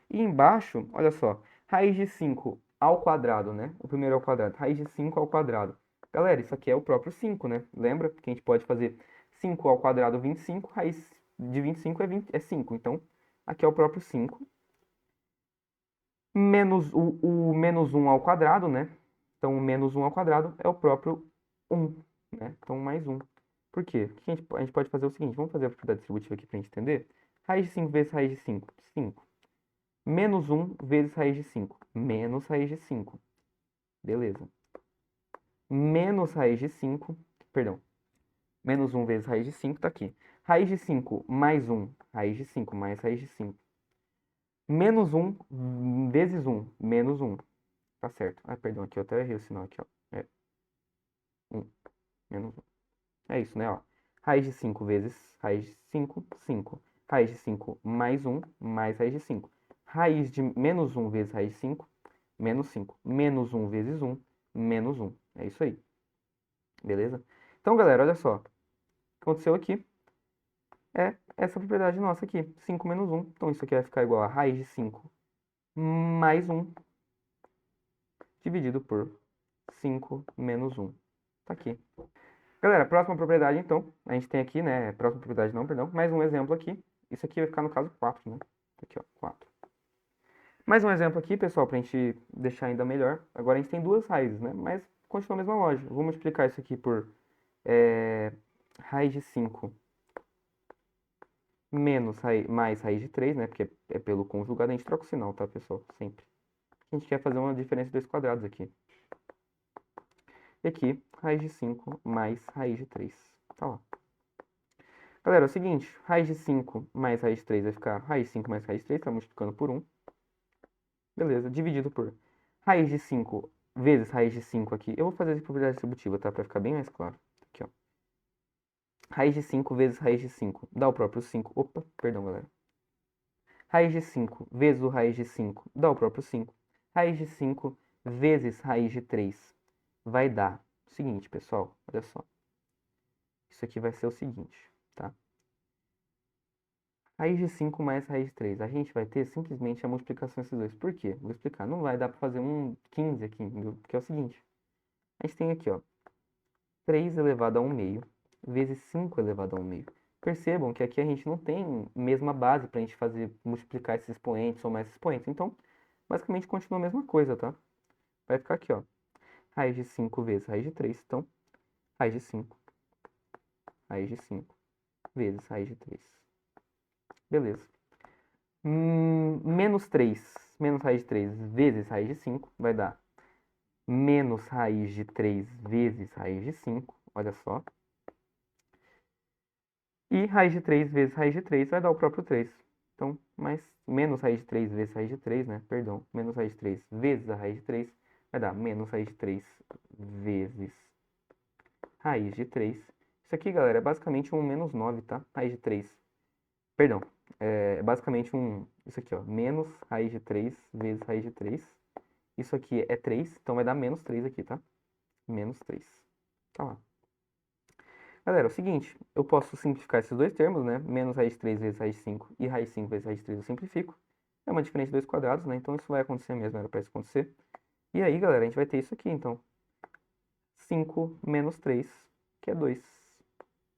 E embaixo, olha só, raiz de 5 ao quadrado, né? O primeiro ao quadrado, raiz de 5 ao quadrado. Galera, isso aqui é o próprio 5, né? Lembra que a gente pode fazer 5 ao quadrado 25, raiz de 25 é 5. Então, aqui é o próprio 5. Menos o menos 1 ao quadrado, né? Então, o menos 1 ao quadrado é o próprio 1, né? Então, mais 1. Por quê? Porque a gente pode fazer o seguinte, vamos fazer a propriedade distributiva aqui para a gente entender. Raiz de 5 vezes raiz de 5, 5. Menos 1 vezes raiz de 5. Menos raiz de 5. Beleza. Menos raiz de 5. Perdão. Menos 1 vezes raiz de 5 tá aqui. Raiz de 5 mais 1. Raiz de 5 mais raiz de 5. Menos 1 vezes 1. Menos 1. Tá certo. Ah, perdão. Aqui eu até errei o sinal aqui, ó. É 1. Menos 1. É isso, né, ó. Raiz de 5 vezes raiz de 5. 5. Raiz de 5 mais 1 mais raiz de 5. Raiz de menos 1 vezes raiz de 5. Menos 5. Menos 1 vezes 1, menos 1. É isso aí. Beleza? Então, galera, olha só. O que aconteceu aqui é essa propriedade nossa aqui. 5 menos 1. Então, isso aqui vai ficar igual a raiz de 5 mais 1 dividido por 5 menos 1. Tá aqui. Galera, próxima propriedade, então. A gente tem aqui, né? Próxima propriedade não, perdão. Mais um exemplo aqui. Isso aqui vai ficar no caso 4, né? Aqui, ó, 4. Mais um exemplo aqui, pessoal, para a gente deixar ainda melhor. Agora a gente tem duas raízes, né? Mas continua a mesma lógica. Vou multiplicar isso aqui por raiz de 5 menos mais raiz de 3, né? Porque é pelo conjugado, a gente troca o sinal, tá, pessoal? Sempre. A gente quer fazer uma diferença de 2 quadrados aqui. E aqui, raiz de 5 mais raiz de 3. Tá lá. Galera, é o seguinte, raiz de 5 mais raiz de 3 vai ficar raiz de 5 mais raiz de 3, tá multiplicando por 1. Beleza, dividido por raiz de 5 vezes raiz de 5 aqui. Eu vou fazer a propriedade distributiva, tá? Pra ficar bem mais claro. Aqui, ó. Raiz de 5 vezes raiz de 5 dá o próprio 5. Opa, perdão, galera. Raiz de 5 vezes o raiz de 5 dá o próprio 5. Raiz de 5 vezes raiz de 3 vai dar o seguinte, pessoal. Olha só. Isso aqui vai ser o seguinte, tá? Raiz de 5 mais raiz de 3. A gente vai ter simplesmente a multiplicação desses dois. Por quê? Vou explicar. Não vai dar para fazer um 15 aqui, entendeu? Porque é o seguinte. A gente tem aqui, ó. 3 elevado a 1 meio vezes 5 elevado a 1 meio. Percebam que aqui a gente não tem mesma base para a gente fazer multiplicar esses expoentes ou mais expoentes. Então, basicamente continua a mesma coisa, tá? Vai ficar aqui, ó. Raiz de 5 vezes raiz de 3. Então, raiz de 5. Raiz de 5 vezes raiz de 3. Beleza. Menos 3. Menos raiz de 3 vezes raiz de 5 vai dar menos raiz de 3 vezes raiz de 5. Olha só. E raiz de 3 vezes raiz de 3 vai dar o próprio 3. Então, mais menos raiz de 3 vezes raiz de 3, né? Perdão. Menos raiz de 3 vezes a raiz de 3 vai dar menos raiz de 3 vezes raiz de 3. Isso aqui, galera, é basicamente um menos 9, tá? Raiz de 3. Perdão. É basicamente isso aqui, ó. Menos raiz de 3 vezes raiz de 3. Isso aqui é 3, então vai dar menos 3 aqui, tá? Menos 3. Tá lá. Galera, é o seguinte, eu posso simplificar esses dois termos, né? Menos raiz de 3 vezes raiz de 5 e raiz de 5 vezes raiz de 3 eu simplifico. É uma diferença de dois quadrados, né? Então isso vai acontecer mesmo, era para isso acontecer. E aí, galera, a gente vai ter isso aqui, então. 5 menos 3, que é 2.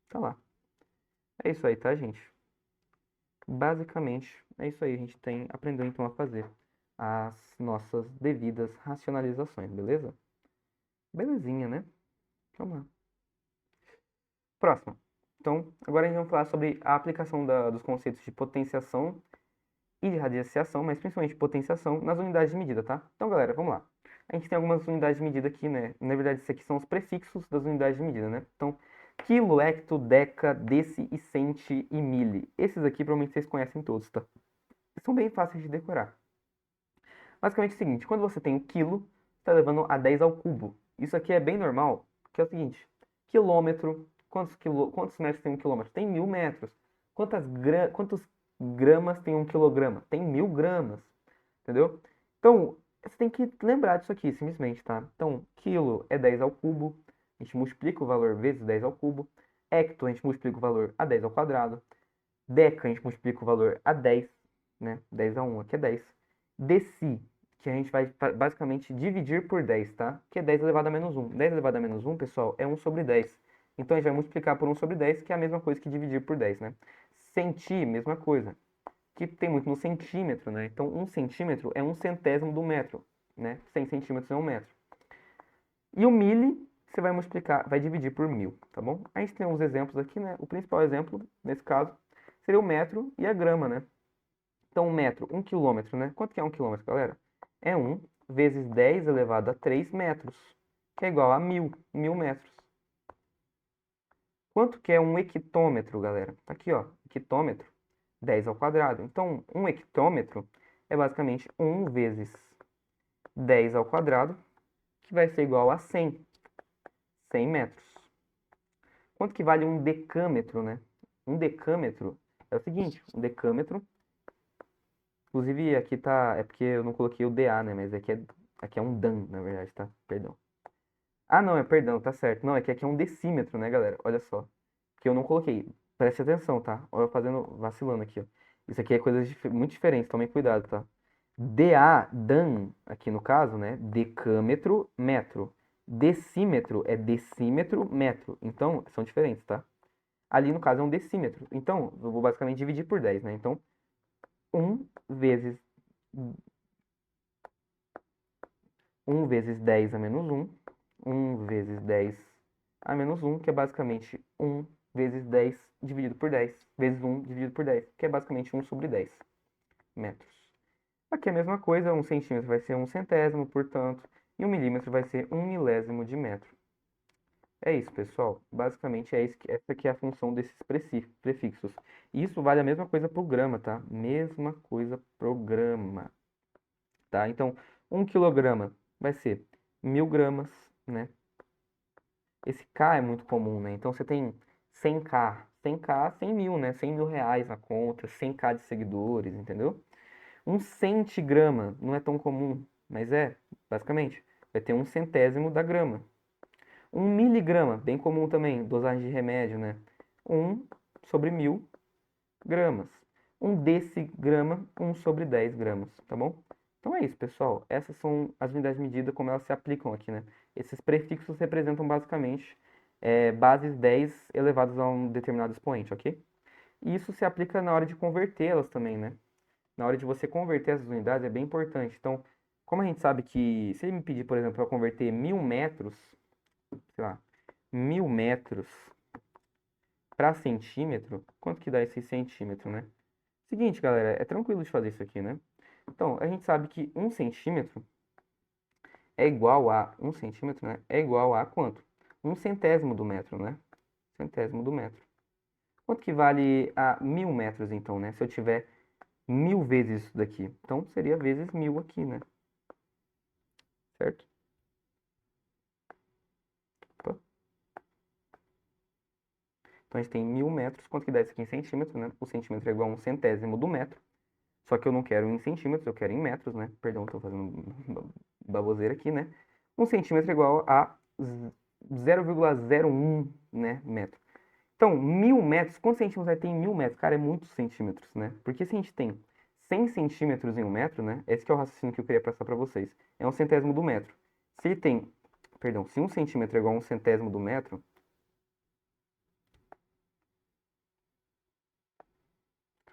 Tá lá. É isso aí, tá, gente? Basicamente, é isso aí. A gente aprendeu então a fazer as nossas devidas racionalizações, beleza? Belezinha, né? Vamos lá. Próximo. Então, agora a gente vai falar sobre a aplicação dos conceitos de potenciação e de radiação, mas principalmente potenciação nas unidades de medida, tá? Então, galera, vamos lá. A gente tem algumas unidades de medida aqui, né? Na verdade, isso aqui são os prefixos das unidades de medida, né? Então, quilo, hecto, deca, deci e centi e mili. Esses aqui provavelmente vocês conhecem todos, tá? São bem fáceis de decorar. Basicamente é o seguinte, quando você tem o quilo, você está levando a 10 ao cubo. Isso aqui é bem normal, que é o seguinte, quilômetro, quantos metros tem um quilômetro? Tem 1000 metros. Quantos gramas tem um quilograma? Tem 1000 gramas, entendeu? Então, você tem que lembrar disso aqui, simplesmente, tá? Então, quilo é 10 ao cubo, a gente multiplica o valor vezes 10 ao cubo. Hecto, a gente multiplica o valor a 10 ao quadrado. Deca, a gente multiplica o valor a 10, né? 10 a 1 aqui é 10. Deci, que a gente vai basicamente dividir por 10, tá? Que é 10 elevado a menos 1. 10 elevado a menos 1, pessoal, é 1 sobre 10. Então, a gente vai multiplicar por 1 sobre 10, que é a mesma coisa que dividir por 10, né? Centi, mesma coisa. Que tem muito no centímetro, né? Então, 1 centímetro é 1 centésimo do metro, né? 100 centímetros é 1 metro. E o mili, você vai multiplicar, vai dividir por 1000, tá bom? A gente tem uns exemplos aqui, né? O principal exemplo, nesse caso, seria o metro e a grama, né? Então, um metro, 1 quilômetro, né? Quanto que é 1 quilômetro, galera? É 1 vezes 10 elevado a 3 metros, que é igual a 1000 metros. Quanto que é um hectômetro, galera? Tá aqui, ó, hectômetro, 10 ao quadrado. Então, um hectômetro é basicamente 1 vezes 10 ao quadrado, que vai ser igual a 100 metros. Quanto que vale um decâmetro, né? Um decâmetro é o seguinte, um decâmetro, inclusive aqui tá, é porque eu não coloquei o DA, né? Mas aqui é um dan, na verdade, tá? Perdão. Ah, não, perdão, tá certo. Não, é que aqui é um decímetro, né, galera? Olha só. Que eu não coloquei. Preste atenção, tá? Olha eu fazendo, vacilando aqui, ó. Isso aqui é coisas muito diferentes, tomem cuidado, tá? DA, dan, aqui no caso, né? Decâmetro, metro. Decímetro é decímetro, metro. Então, são diferentes, tá? Ali no caso é um decímetro. Então, eu vou basicamente dividir por 10, né? Então, 1 vezes 1 vezes 10 a menos 1. 1 vezes 10 a menos 1, que é basicamente 1 vezes 10 dividido por 10, vezes 1 dividido por 10, que é basicamente 1 sobre 10 metros. Aqui é a mesma coisa, 1 centímetro vai ser 1 centésimo, portanto, e 1 milímetro vai ser 1 milésimo de metro. É isso, pessoal. Basicamente é isso essa que é a função desses prefixos. E isso vale a mesma coisa para o grama, tá? Mesma coisa pro grama, tá? Então, 1 quilograma vai ser 1.000 gramas, né? Esse K é muito comum, né? Então, você tem 100K. 100K, 100 mil, né? 100 mil reais na conta, 100K de seguidores, entendeu? Um centigrama não é tão comum, mas é, basicamente. Vai ter 1/100º da grama. 1 miligrama, bem comum também, dosagem de remédio, né? 1/1000 gramas. 1 decigrama, 1/10 gramas, tá bom? Então é isso, pessoal. Essas são as unidades de medida como elas se aplicam aqui, né? Esses prefixos representam basicamente bases 10 elevadas a um determinado expoente, ok? E isso se aplica na hora de convertê-las também, né? Na hora de você converter essas unidades é bem importante. Então, como a gente sabe que, se ele me pedir, por exemplo, para converter 1.000 metros, sei lá, 1.000 metros para centímetro, quanto que dá esse centímetro, né? Seguinte, galera, é tranquilo de fazer isso aqui, né? Então, a gente sabe que 1 centímetro é igual a, 1 centímetro, né? É igual a quanto? 1/100º do metro, né? 100º do metro. Quanto que vale a 1.000 metros, então, né? Se eu tiver 1.000 vezes isso daqui. Então, seria vezes 1.000 aqui, né? Certo? Opa. Então, a gente tem 1.000 metros. Quanto que dá isso aqui em centímetros, né? O centímetro é igual a 1/100º do metro. Só que eu não quero em centímetros, eu quero em metros, né? Perdão, estou fazendo baboseira aqui, né? 1 centímetro é igual a 0,01, né, metro. Então, 1.000 metros, quantos centímetros vai ter em 1.000 metros? Cara, é muitos centímetros, né? Porque se a gente tem 100 centímetros em 1 metro, né? Esse que é o raciocínio que eu queria passar para vocês. É 1/100º do metro. Se ele tem, perdão, se 1 centímetro é igual a 1/100º do metro,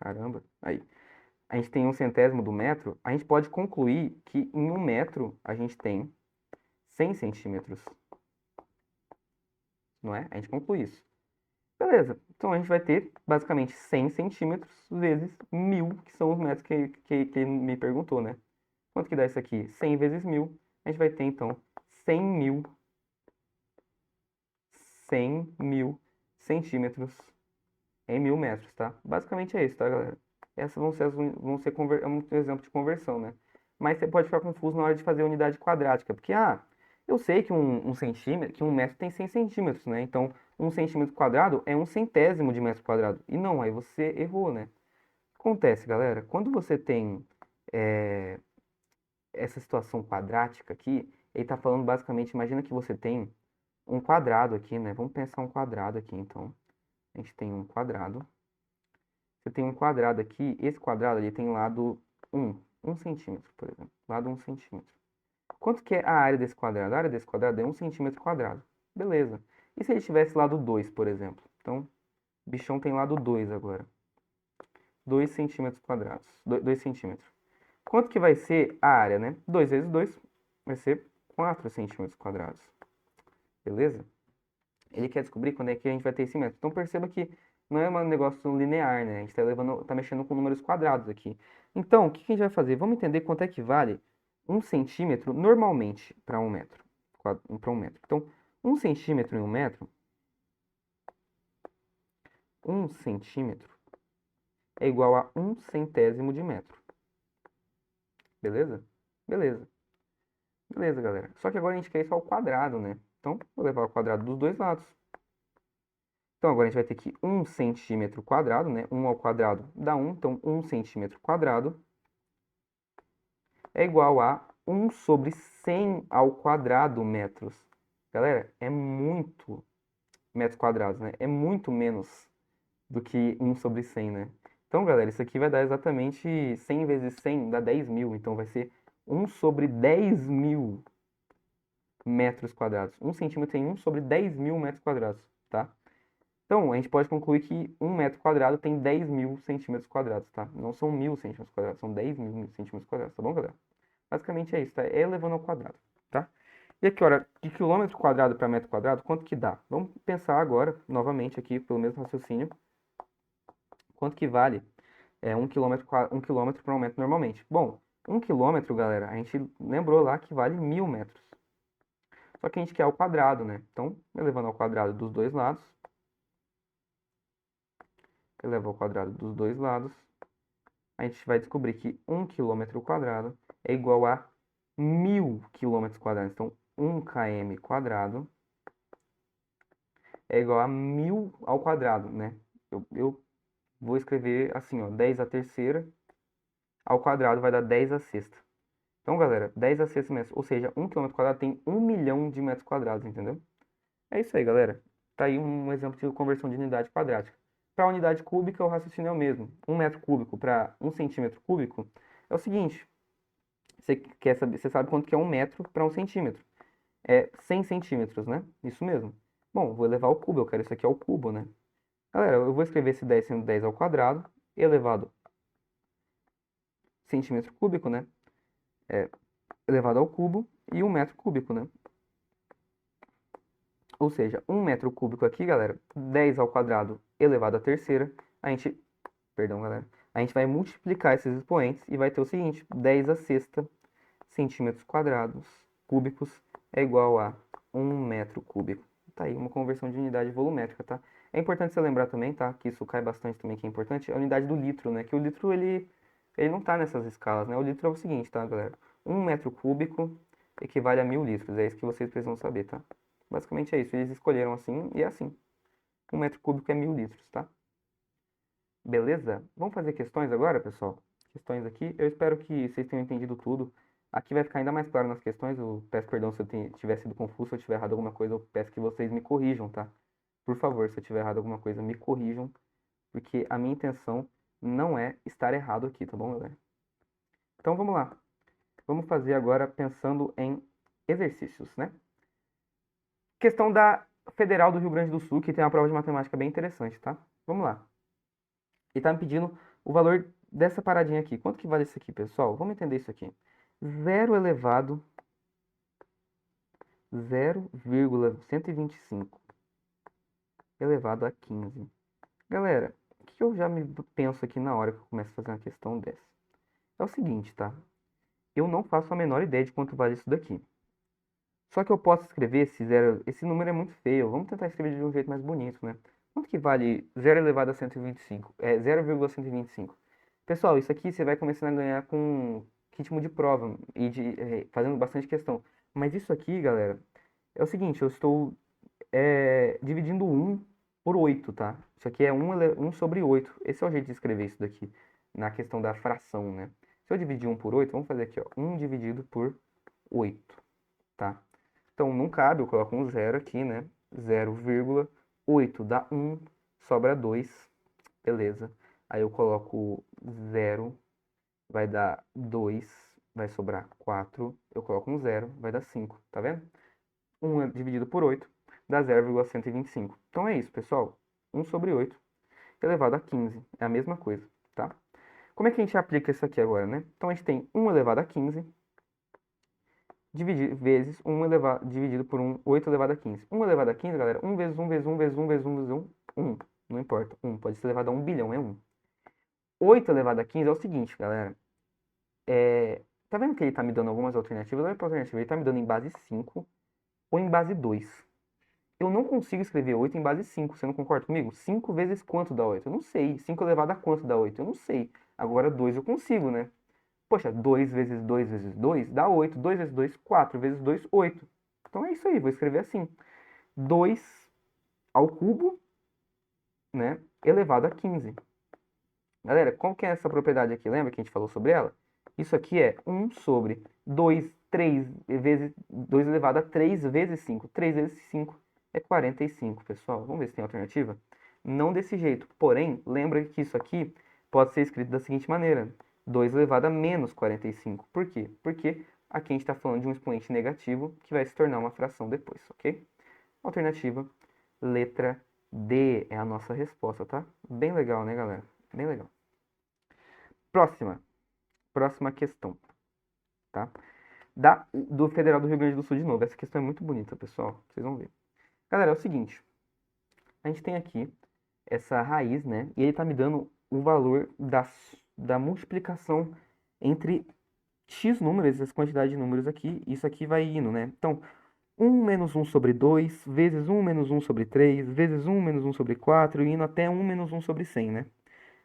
caramba, aí. A gente tem 1/100º do metro, a gente pode concluir que em 1 metro a gente tem 100 centímetros, não é? A gente conclui isso. Beleza, então a gente vai ter basicamente 100 centímetros vezes 1.000, que são os metros que ele me perguntou, né? Quanto que dá isso aqui? 100 vezes 1.000, a gente vai ter então 100.000 centímetros em 1.000 metros, tá? Basicamente é isso, tá, galera? Essas é um exemplo de conversão, né? Mas você pode ficar confuso na hora de fazer a unidade quadrática, porque, eu sei que um centímetro, que 1 metro tem 100 centímetros, né? Então, 1 centímetro quadrado é 1/100º de metro quadrado. E não, aí você errou, né? Acontece, galera, quando você tem é, essa situação quadrática aqui, ele está falando basicamente, imagina que você tem um quadrado aqui, né? Vamos pensar um quadrado aqui, então. A gente tem um quadrado. Você tem um quadrado aqui, esse quadrado ele tem lado 1 centímetro, por exemplo. Lado 1 centímetro. Quanto que é a área desse quadrado? A área desse quadrado é 1 centímetro quadrado. Beleza. E se ele tivesse lado 2, por exemplo? Então, o bichão tem lado 2 agora. 2 centímetros quadrados. 2 centímetros. Quanto que vai ser a área, né? 2 vezes 2 vai ser 4 centímetros quadrados. Beleza? Ele quer descobrir quando é que a gente vai ter esse método. Então perceba que não é um negócio linear, né? A gente tá mexendo com números quadrados aqui. Então, o que que a gente vai fazer? Vamos entender quanto é que vale 1 centímetro normalmente para 1 metro. Para 1 metro. Então, 1 centímetro em 1 metro, 1 centímetro é igual a 1/100º de metro. Beleza? Beleza. Beleza, galera. Só que agora a gente quer isso ao quadrado, né? Então, vou levar ao quadrado dos dois lados. Então, agora a gente vai ter que 1 centímetro quadrado, né? 1 ao quadrado dá 1, então 1 centímetro quadrado é igual a 1/100 ao quadrado metros. Galera, é muito metros quadrados, né? É muito menos do que 1/100, né? Então, galera, isso aqui vai dar exatamente 100 vezes 100 dá 10.000. Então, vai ser 1/10.000 metros quadrados. 1 centímetro tem 1/10.000 metros quadrados, tá? Então, a gente pode concluir que 1 metro quadrado tem 10.000 centímetros quadrados, tá? Não são 1.000 centímetros quadrados, são 10.000 centímetros quadrados, tá bom, galera? Basicamente é isso, tá? É elevando ao quadrado, tá? E aqui, olha, de quilômetro quadrado para metro quadrado, quanto que dá? Vamos pensar agora, novamente aqui, pelo mesmo raciocínio, quanto que vale 1 quilômetro para 1 metro normalmente. Bom, 1 quilômetro, galera, a gente lembrou lá que vale 1.000 metros. Só que a gente quer ao quadrado, né? Então, elevando ao quadrado dos dois lados, eleva ao quadrado dos dois lados, a gente vai descobrir que 1 km² é igual a 1000 km². Então, 1 km² é igual a 1000 ao quadrado, né? Eu vou escrever assim, ó, 10 à terceira ao quadrado vai dar 10 à sexta. Então, galera, 10 a sexta metros, ou seja, 1 km² tem 1 milhão de metros quadrados, entendeu? É isso aí, galera. Tá aí um exemplo de conversão de unidade quadrática. Para unidade cúbica, o raciocínio é o mesmo. 1 m³ para 1 cm³ é o seguinte. Você quer saber, você sabe quanto que é 1 metro para 1 centímetro. É 100 centímetros, né? Isso mesmo. Bom, vou elevar ao cubo, eu quero isso aqui ao cubo, né? Galera, eu vou escrever esse 10 sendo 10 ao quadrado, elevado centímetro cúbico, né? Elevado ao cubo e 1 m³, né? Ou seja, 1 m³ aqui, galera, 10 ao quadrado elevado à terceira, a gente, perdão, galera, a gente vai multiplicar esses expoentes e vai ter o seguinte, 10 à sexta centímetros quadrados cúbicos é igual a 1 m³. Tá aí, uma conversão de unidade volumétrica, tá? É importante você lembrar também, tá? Que isso cai bastante também, que é importante, a unidade do litro, né? Que o litro, ele não tá nessas escalas, né? O litro é o seguinte, tá, galera? 1 m³ equivale a 1000 litros, é isso que vocês precisam saber, tá? Basicamente é isso, eles escolheram assim e é assim. 1 m³ é 1000 litros, tá? Beleza? Vamos fazer questões agora, pessoal? Questões aqui. Eu espero que vocês tenham entendido tudo. Aqui vai ficar ainda mais claro nas questões. Eu peço perdão se eu tiver sido confuso, se eu tiver errado alguma coisa, eu peço que vocês me corrijam, tá? Por favor, se eu tiver errado alguma coisa, me corrijam, porque a minha intenção não é estar errado aqui, tá bom, galera? Então vamos lá. Vamos fazer agora pensando em exercícios, né? Questão da Federal do Rio Grande do Sul, que tem uma prova de matemática bem interessante, tá? Vamos lá. Ele tá me pedindo o valor dessa paradinha aqui. Quanto que vale isso aqui, pessoal? Vamos entender isso aqui. 0 elevado 0,125 elevado a 15. Galera, o que eu já me penso aqui na hora que eu começo a fazer uma questão dessa? É o seguinte, tá? Eu não faço a menor ideia de quanto vale isso daqui. Só que eu posso escrever esse zero. Esse número é muito feio. Vamos tentar escrever de um jeito mais bonito, né? Quanto que vale 0 elevado a 125? É 0,125. Pessoal, isso aqui você vai começando a ganhar com ritmo de prova e fazendo bastante questão. Mas isso aqui, galera, é o seguinte, eu estou dividindo 1 por 8, tá? Isso aqui é 1 sobre 8. Esse é o jeito de escrever isso daqui na questão da fração, né? Se eu dividir 1 por 8, vamos fazer aqui, ó, 1 dividido por 8, tá? Então, não cabe, eu coloco um zero aqui, né? 0,8 dá 1, sobra 2, beleza. Aí eu coloco 0, vai dar 2, vai sobrar 4. Eu coloco um 0, vai dar 5, tá vendo? 1 dividido por 8 dá 0,125. Então é isso, pessoal. 1 sobre 8 elevado a 15, é a mesma coisa, tá? Como é que a gente aplica isso aqui agora, né? Então a gente tem 1 elevado a 15 vezes 1 elevado, dividido por 8 elevado a 15. 1 elevado a 15, galera, 1 vezes 1 vezes 1 vezes 1 vezes 1 vezes 1, 1. Não importa, 1. Pode ser elevado a 1 bilhão, é 1. 8 elevado a 15 é o seguinte, galera. Tá vendo que ele tá me dando algumas alternativas? Olha pra alternativa, ele tá me dando em base 5 ou em base 2. Eu não consigo escrever 8 em base 5, você não concorda comigo? 5 vezes quanto dá 8? Eu não sei. 5 elevado a quanto dá 8? Eu não sei. Agora 2 eu consigo, né? Poxa, 2 vezes 2 vezes 2 dá 8. 2 vezes 2, 4 vezes 2, 8. Então é isso aí, vou escrever assim. 2 ao cubo, né, elevado a 15. Galera, qual que é essa propriedade aqui? Lembra que a gente falou sobre ela? Isso aqui é 1 sobre 2, 3 vezes 2 elevado a 3 vezes 5. 3 vezes 5 é 45, pessoal. Vamos ver se tem alternativa? Não desse jeito. Porém, lembra que isso aqui pode ser escrito da seguinte maneira. 2 elevado a menos 45. Por quê? Porque aqui a gente está falando de um expoente negativo que vai se tornar uma fração depois, ok? Alternativa, letra D é a nossa resposta, tá? Bem legal, né, galera? Bem legal. Próxima questão, tá? Do Federal do Rio Grande do Sul de novo. Essa questão é muito bonita, pessoal. Vocês vão ver. Galera, é o seguinte. A gente tem aqui essa raiz, né? E ele tá me dando o valor da multiplicação entre x números, essa quantidade de números aqui. Isso aqui vai indo, né? Então, Um menos um sobre 2 vezes um menos um sobre 3 vezes um menos um sobre 4 e indo até um menos um sobre 100, né?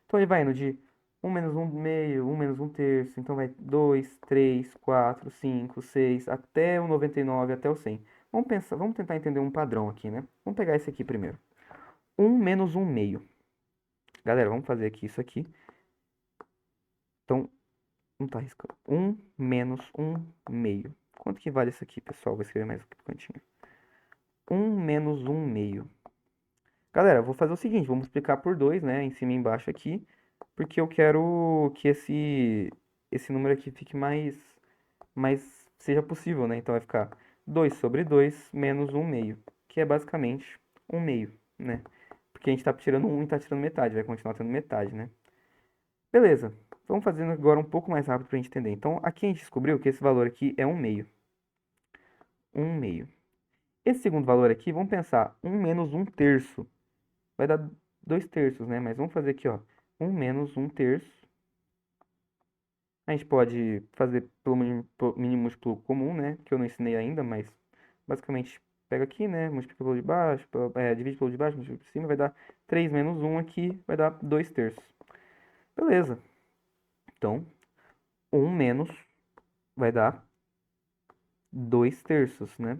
Então ele vai indo de um menos um meio, um menos um terço, então vai 2 3 4 5 6 até o 99, até o 100. Vamos pensar, vamos tentar entender um padrão aqui, né? Vamos pegar esse aqui primeiro. Um menos um meio. Galera, vamos fazer aqui isso aqui. Então, não tá arriscando. Um menos um meio. Quanto que vale isso aqui, pessoal? Vou escrever mais aqui pro cantinho. Um menos um meio. Galera, eu vou fazer o seguinte, vamos multiplicar por 2, né, em cima e embaixo aqui, porque eu quero que esse número aqui fique mais seja possível, né? Então vai ficar 2 sobre 2 menos um meio, que é basicamente um meio, né? Porque a gente tá tirando um e tá tirando metade, vai continuar tendo metade, né? Beleza, vamos fazendo agora um pouco mais rápido pra gente entender. Então aqui a gente descobriu que esse valor aqui é um meio. Um meio. Esse segundo valor aqui, vamos pensar, um menos um terço. Vai dar 2 terços, né? Mas vamos fazer aqui, ó. Um menos um terço. A gente pode fazer pelo mínimo múltiplo comum, né? Que eu não ensinei ainda, mas basicamente pega aqui, né? Multiplica pelo de baixo, divide pelo de baixo, multiplica por cima, vai dar 3 menos um aqui, vai dar 2 terços. Beleza. Então, um menos vai dar 2 terços, né?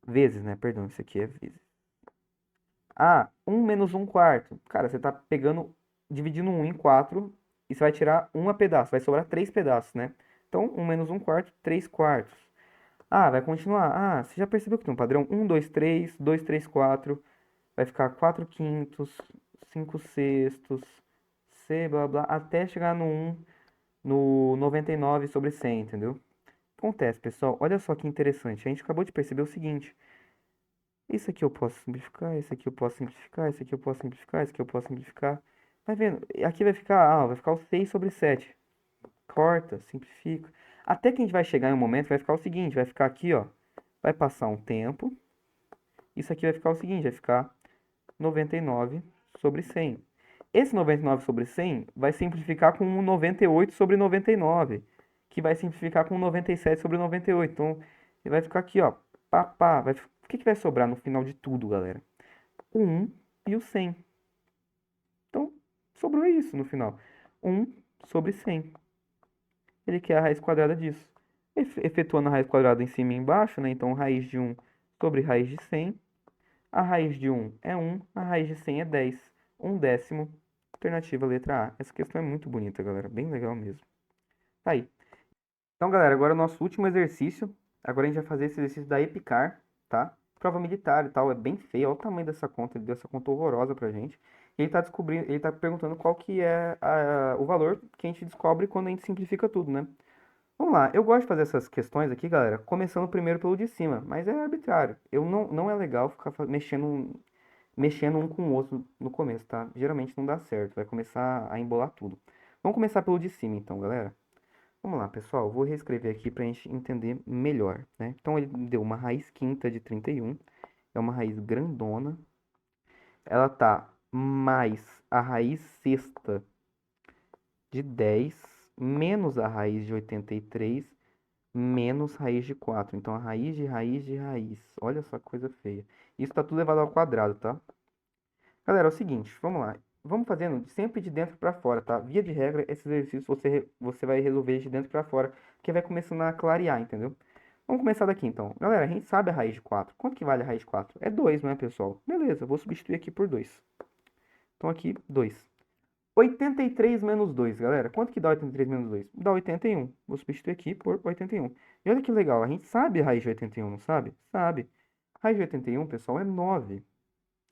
Vezes, né? Perdão, isso aqui é vezes. Ah, um menos um quarto. Cara, você tá pegando, dividindo um em 4 e você vai tirar um a pedaço. Vai sobrar 3 pedaços, né? Então, um menos um quarto, 3 quartos. Ah, vai continuar. Ah, você já percebeu que tem um padrão? Um 2 3 2 3 4 vai ficar 4 quintos, 5 sextos, C, blá, blá, até chegar no um no 99 sobre 100, entendeu? Acontece, pessoal. Olha só que interessante. A gente acabou de perceber o seguinte. Isso aqui eu posso simplificar, isso aqui eu posso simplificar, isso aqui eu posso simplificar, isso aqui eu posso simplificar. Vai vendo? Aqui vai ficar o 6 sobre 7. Corta, simplifica. Até que a gente vai chegar em um momento, vai ficar o seguinte, vai ficar aqui, ó. Vai passar um tempo. Isso aqui vai ficar o seguinte, vai ficar 99 sobre 100. Esse 99 sobre 100 vai simplificar com um 98 sobre 99, que vai simplificar com um 97 sobre 98. Então, ele vai ficar aqui, ó. Pá, pá. O que que vai sobrar no final de tudo, galera? O 1 e o 100. Então, sobrou isso no final. 1 sobre 100. Ele quer a raiz quadrada disso. Efetuando a raiz quadrada em cima e embaixo, né? Então, raiz de 1 sobre raiz de 100. A raiz de 1 é 1, a raiz de 100 é 10. 1/10. Alternativa letra A. Essa questão é muito bonita, galera. Bem legal mesmo. Tá aí. Então, galera, agora é o nosso último exercício. Agora a gente vai fazer esse exercício da EPICAR, tá? Prova militar e tal, é bem feio. Olha o tamanho dessa conta, ele deu essa conta horrorosa pra gente. E ele tá descobrindo, ele tá perguntando qual que é o valor que a gente descobre quando a gente simplifica tudo, né? Vamos lá, eu gosto de fazer essas questões aqui, galera, começando primeiro pelo de cima, mas é arbitrário. Não é legal ficar mexendo um com o outro no começo, tá? Geralmente não dá certo, vai começar a embolar tudo. Vamos começar pelo de cima, então, galera. Vamos lá, pessoal. Vou reescrever aqui para a gente entender melhor, né? Então, ele deu uma raiz quinta de 31. É uma raiz grandona. Ela tá mais a raiz sexta de 10, menos a raiz de 83, menos raiz de 4. Então, a raiz de raiz de raiz. Olha só que coisa feia. Isso tá tudo elevado ao quadrado, tá? Galera, é o seguinte, vamos lá. Vamos fazendo sempre de dentro para fora, tá? Via de regra, esse exercício você vai resolver de dentro para fora, que vai começando a clarear, entendeu? Vamos começar daqui então. Galera, a gente sabe a raiz de 4. Quanto que vale a raiz de 4? É 2, não é, pessoal? Beleza, vou substituir aqui por 2. Então aqui, 2. 83 menos 2, galera. Quanto que dá 83 menos 2? Dá 81. Vou substituir aqui por 81. E olha que legal, a gente sabe a raiz de 81, não sabe? Sabe. Raiz de 81, pessoal, é 9.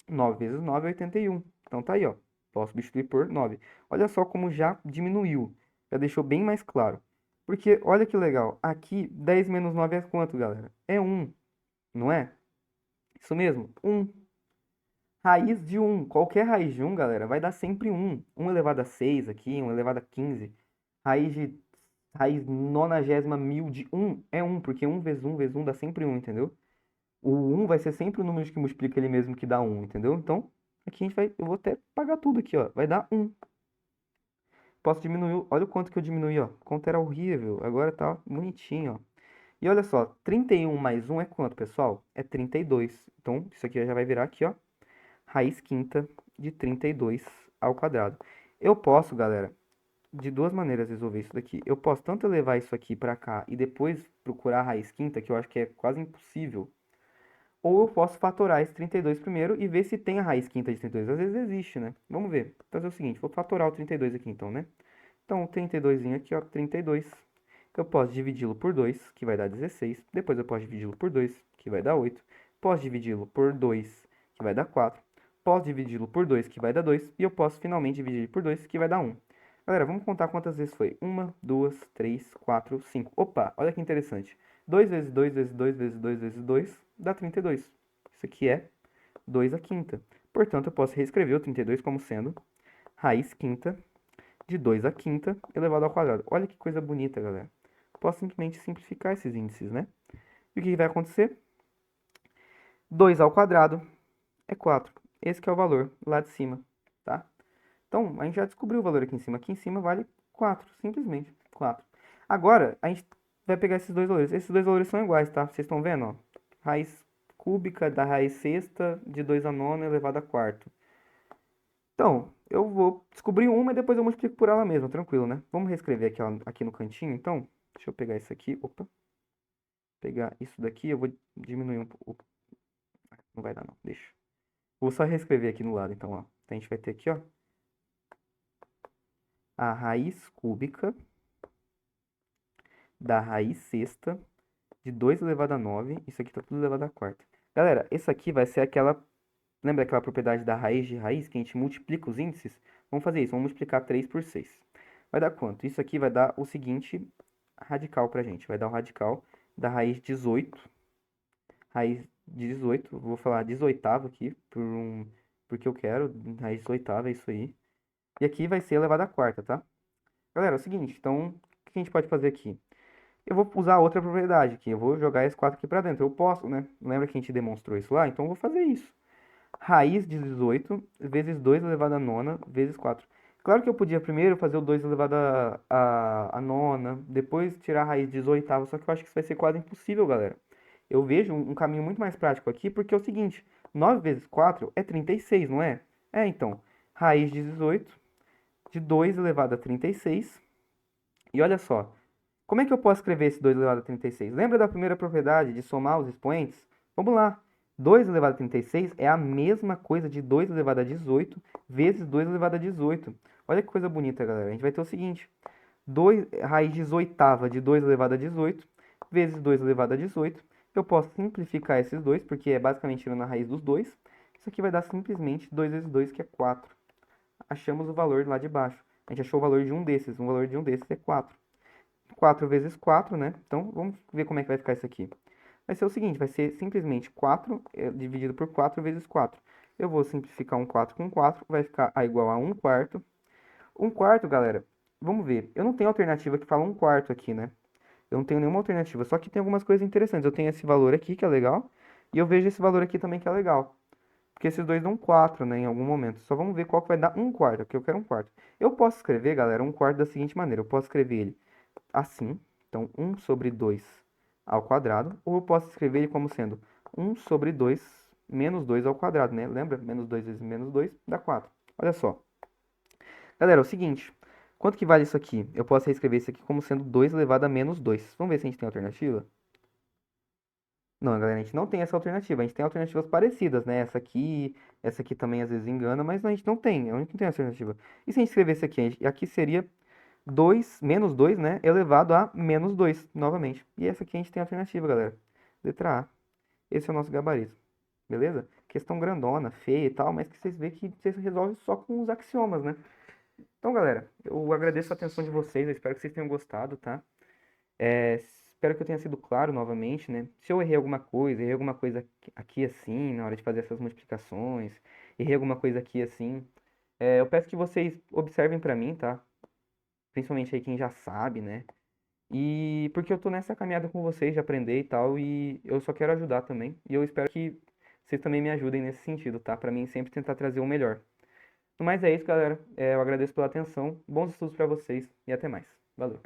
9 vezes 9 é 81. Então tá aí, ó. Posso substituir por 9. Olha só como já diminuiu. Já deixou bem mais claro. Porque, olha que legal. Aqui, 10 menos 9 é quanto, galera? É 1, não é? Isso mesmo, 1. Raiz de 1. Qualquer raiz de 1, galera, vai dar sempre 1. 1 elevado a 6 aqui, 1 elevado a 15. Raiz 90.000 de 1 é 1, porque 1 vezes 1 vezes 1 dá sempre 1, entendeu? O 1 vai ser sempre o número que multiplica ele mesmo que dá 1, entendeu? Então, aqui a gente vai, eu vou até pagar tudo aqui, ó. Vai dar 1. Posso diminuir, olha o quanto que eu diminui, ó. O conta era horrível, agora tá bonitinho, ó. E olha só, 31 mais 1 é quanto, pessoal? É 32. Então, isso aqui já vai virar aqui, ó, raiz quinta de 32 ao quadrado. Eu posso, galera, de duas maneiras resolver isso daqui. Eu posso tanto levar isso aqui pra cá e depois procurar a raiz quinta, que eu acho que é quase impossível, ou eu posso fatorar esse 32 primeiro e ver se tem a raiz quinta de 32. Às vezes existe, né? Vamos ver. Vou fazer o seguinte, vou fatorar o 32 aqui então, né? Então, o 32 aqui, ó, 32. Eu posso dividi-lo por 2, que vai dar 16. Depois eu posso dividi-lo por 2, que vai dar 8. Posso dividi-lo por 2, que vai dar 4. Posso dividi-lo por 2, que vai dar 2. E eu posso finalmente dividir por 2, que vai dar 1. Galera, vamos contar quantas vezes foi. 1, 2, 3, 4, 5. Opa, olha que interessante. 2 vezes 2 vezes 2 vezes 2 vezes 2 dá 32. Isso aqui é 2 à quinta. Portanto, eu posso reescrever o 32 como sendo raiz quinta de 2 à quinta elevado ao quadrado. Olha que coisa bonita, galera. Posso simplesmente simplificar esses índices, né? E o que vai acontecer? 2 ao quadrado é 4. Esse que é o valor lá de cima, tá? Então, a gente já descobriu o valor aqui em cima. Aqui em cima vale 4, simplesmente 4. Agora, a gente vai pegar esses dois valores. Esses dois valores são iguais, tá? Vocês estão vendo, ó? Raiz cúbica da raiz sexta de 2 a nona elevado a quarto. Então, eu vou descobrir uma e depois eu multiplico por ela mesma, tranquilo, né? Vamos reescrever aqui, ó, aqui no cantinho, então. Deixa eu pegar isso aqui. Opa. Pegar isso daqui, eu vou diminuir um pouco. Não vai dar, não. Deixa. Vou só reescrever aqui no lado, então, ó. Então, a gente vai ter aqui, ó, a raiz cúbica da raiz sexta de 2 elevado a 9. Isso aqui tá tudo elevado a quarta. Galera, essa aqui vai ser aquela... Lembra aquela propriedade da raiz de raiz, que a gente multiplica os índices? Vamos fazer isso, vamos multiplicar 3 por 6. Vai dar quanto? Isso aqui vai dar o seguinte radical pra gente. Vai dar o radical da raiz 18. Raiz de 18, vou falar 18avo aqui, porque eu quero, raiz 18ava, é isso aí. E aqui vai ser elevado à quarta, tá? Galera, é o seguinte, então, o que a gente pode fazer aqui? Eu vou usar outra propriedade aqui, eu vou jogar esse 4 aqui pra dentro, eu posso, né? Lembra que a gente demonstrou isso lá? Então eu vou fazer isso. Raiz de 18 vezes 2 elevado a nona vezes 4. Claro que eu podia primeiro fazer o 2 elevado a nona, depois tirar a raiz de 18avo, só que eu acho que isso vai ser quase impossível, galera. Eu vejo um caminho muito mais prático aqui, porque é o seguinte, 9 vezes 4 é 36, não é? É, então, raiz de 18 de 2 elevado a 36. E olha só, como é que eu posso escrever esse 2 elevado a 36? Lembra da primeira propriedade de somar os expoentes? Vamos lá. 2 elevado a 36 é a mesma coisa de 2 elevado a 18 vezes 2 elevado a 18. Olha que coisa bonita, galera. A gente vai ter o seguinte. 2, raiz 18ª de 2 elevado a 18 vezes 2 elevado a 18. Eu posso simplificar esses dois, porque é basicamente tirando a raiz dos dois. Isso aqui vai dar simplesmente 2 vezes 2, que é 4. Achamos o valor lá de baixo. A gente achou o valor de um desses. O valor de um desses é 4. 4 vezes 4, né? Então, vamos ver como é que vai ficar isso aqui. Vai ser o seguinte, vai ser simplesmente 4 dividido por 4 vezes 4. Eu vou simplificar um 4 com 4, vai ficar a igual a 1 quarto. 1 quarto, galera, vamos ver. Eu não tenho alternativa que fala 1 quarto aqui, né? Eu não tenho nenhuma alternativa, só que tem algumas coisas interessantes. Eu tenho esse valor aqui, que é legal, e eu vejo esse valor aqui também, que é legal. Porque esses dois dão 4, né, em algum momento. Só vamos ver qual que vai dar 1 quarto, porque eu quero 1 quarto. Eu posso escrever, galera, 1 quarto da seguinte maneira. Eu posso escrever ele assim, então 1 sobre 2 ao quadrado, ou eu posso escrever ele como sendo 1 sobre 2 menos 2 ao quadrado, né? Lembra? Menos 2 vezes menos 2 dá 4. Olha só. Galera, é o seguinte, quanto que vale isso aqui? Eu posso reescrever isso aqui como sendo 2 elevado a menos 2. Vamos ver se a gente tem alternativa? Não, galera, a gente não tem essa alternativa. A gente tem alternativas parecidas, né? Essa aqui também às vezes engana, mas a gente não tem. A gente não tem alternativa. E se a gente escrevesse aqui? Aqui seria 2, menos 2, né? Elevado a menos 2, novamente. E essa aqui a gente tem a alternativa, galera. Letra A. Esse é o nosso gabarito. Beleza? Questão grandona, feia e tal, mas que vocês veem que vocês resolvem só com os axiomas, né? Então, galera, eu agradeço a atenção de vocês. Eu espero que vocês tenham gostado, tá? Espero que eu tenha sido claro novamente, né? Se eu errei alguma coisa aqui assim, na hora de fazer essas multiplicações, errei alguma coisa aqui assim, eu peço que vocês observem pra mim, tá? Principalmente aí quem já sabe, né? E porque eu tô nessa caminhada com vocês de aprender e tal, e eu só quero ajudar também. E eu espero que vocês também me ajudem nesse sentido, tá? Pra mim sempre tentar trazer o melhor. Mas é isso, galera. Eu agradeço pela atenção. Bons estudos pra vocês e até mais. Valeu.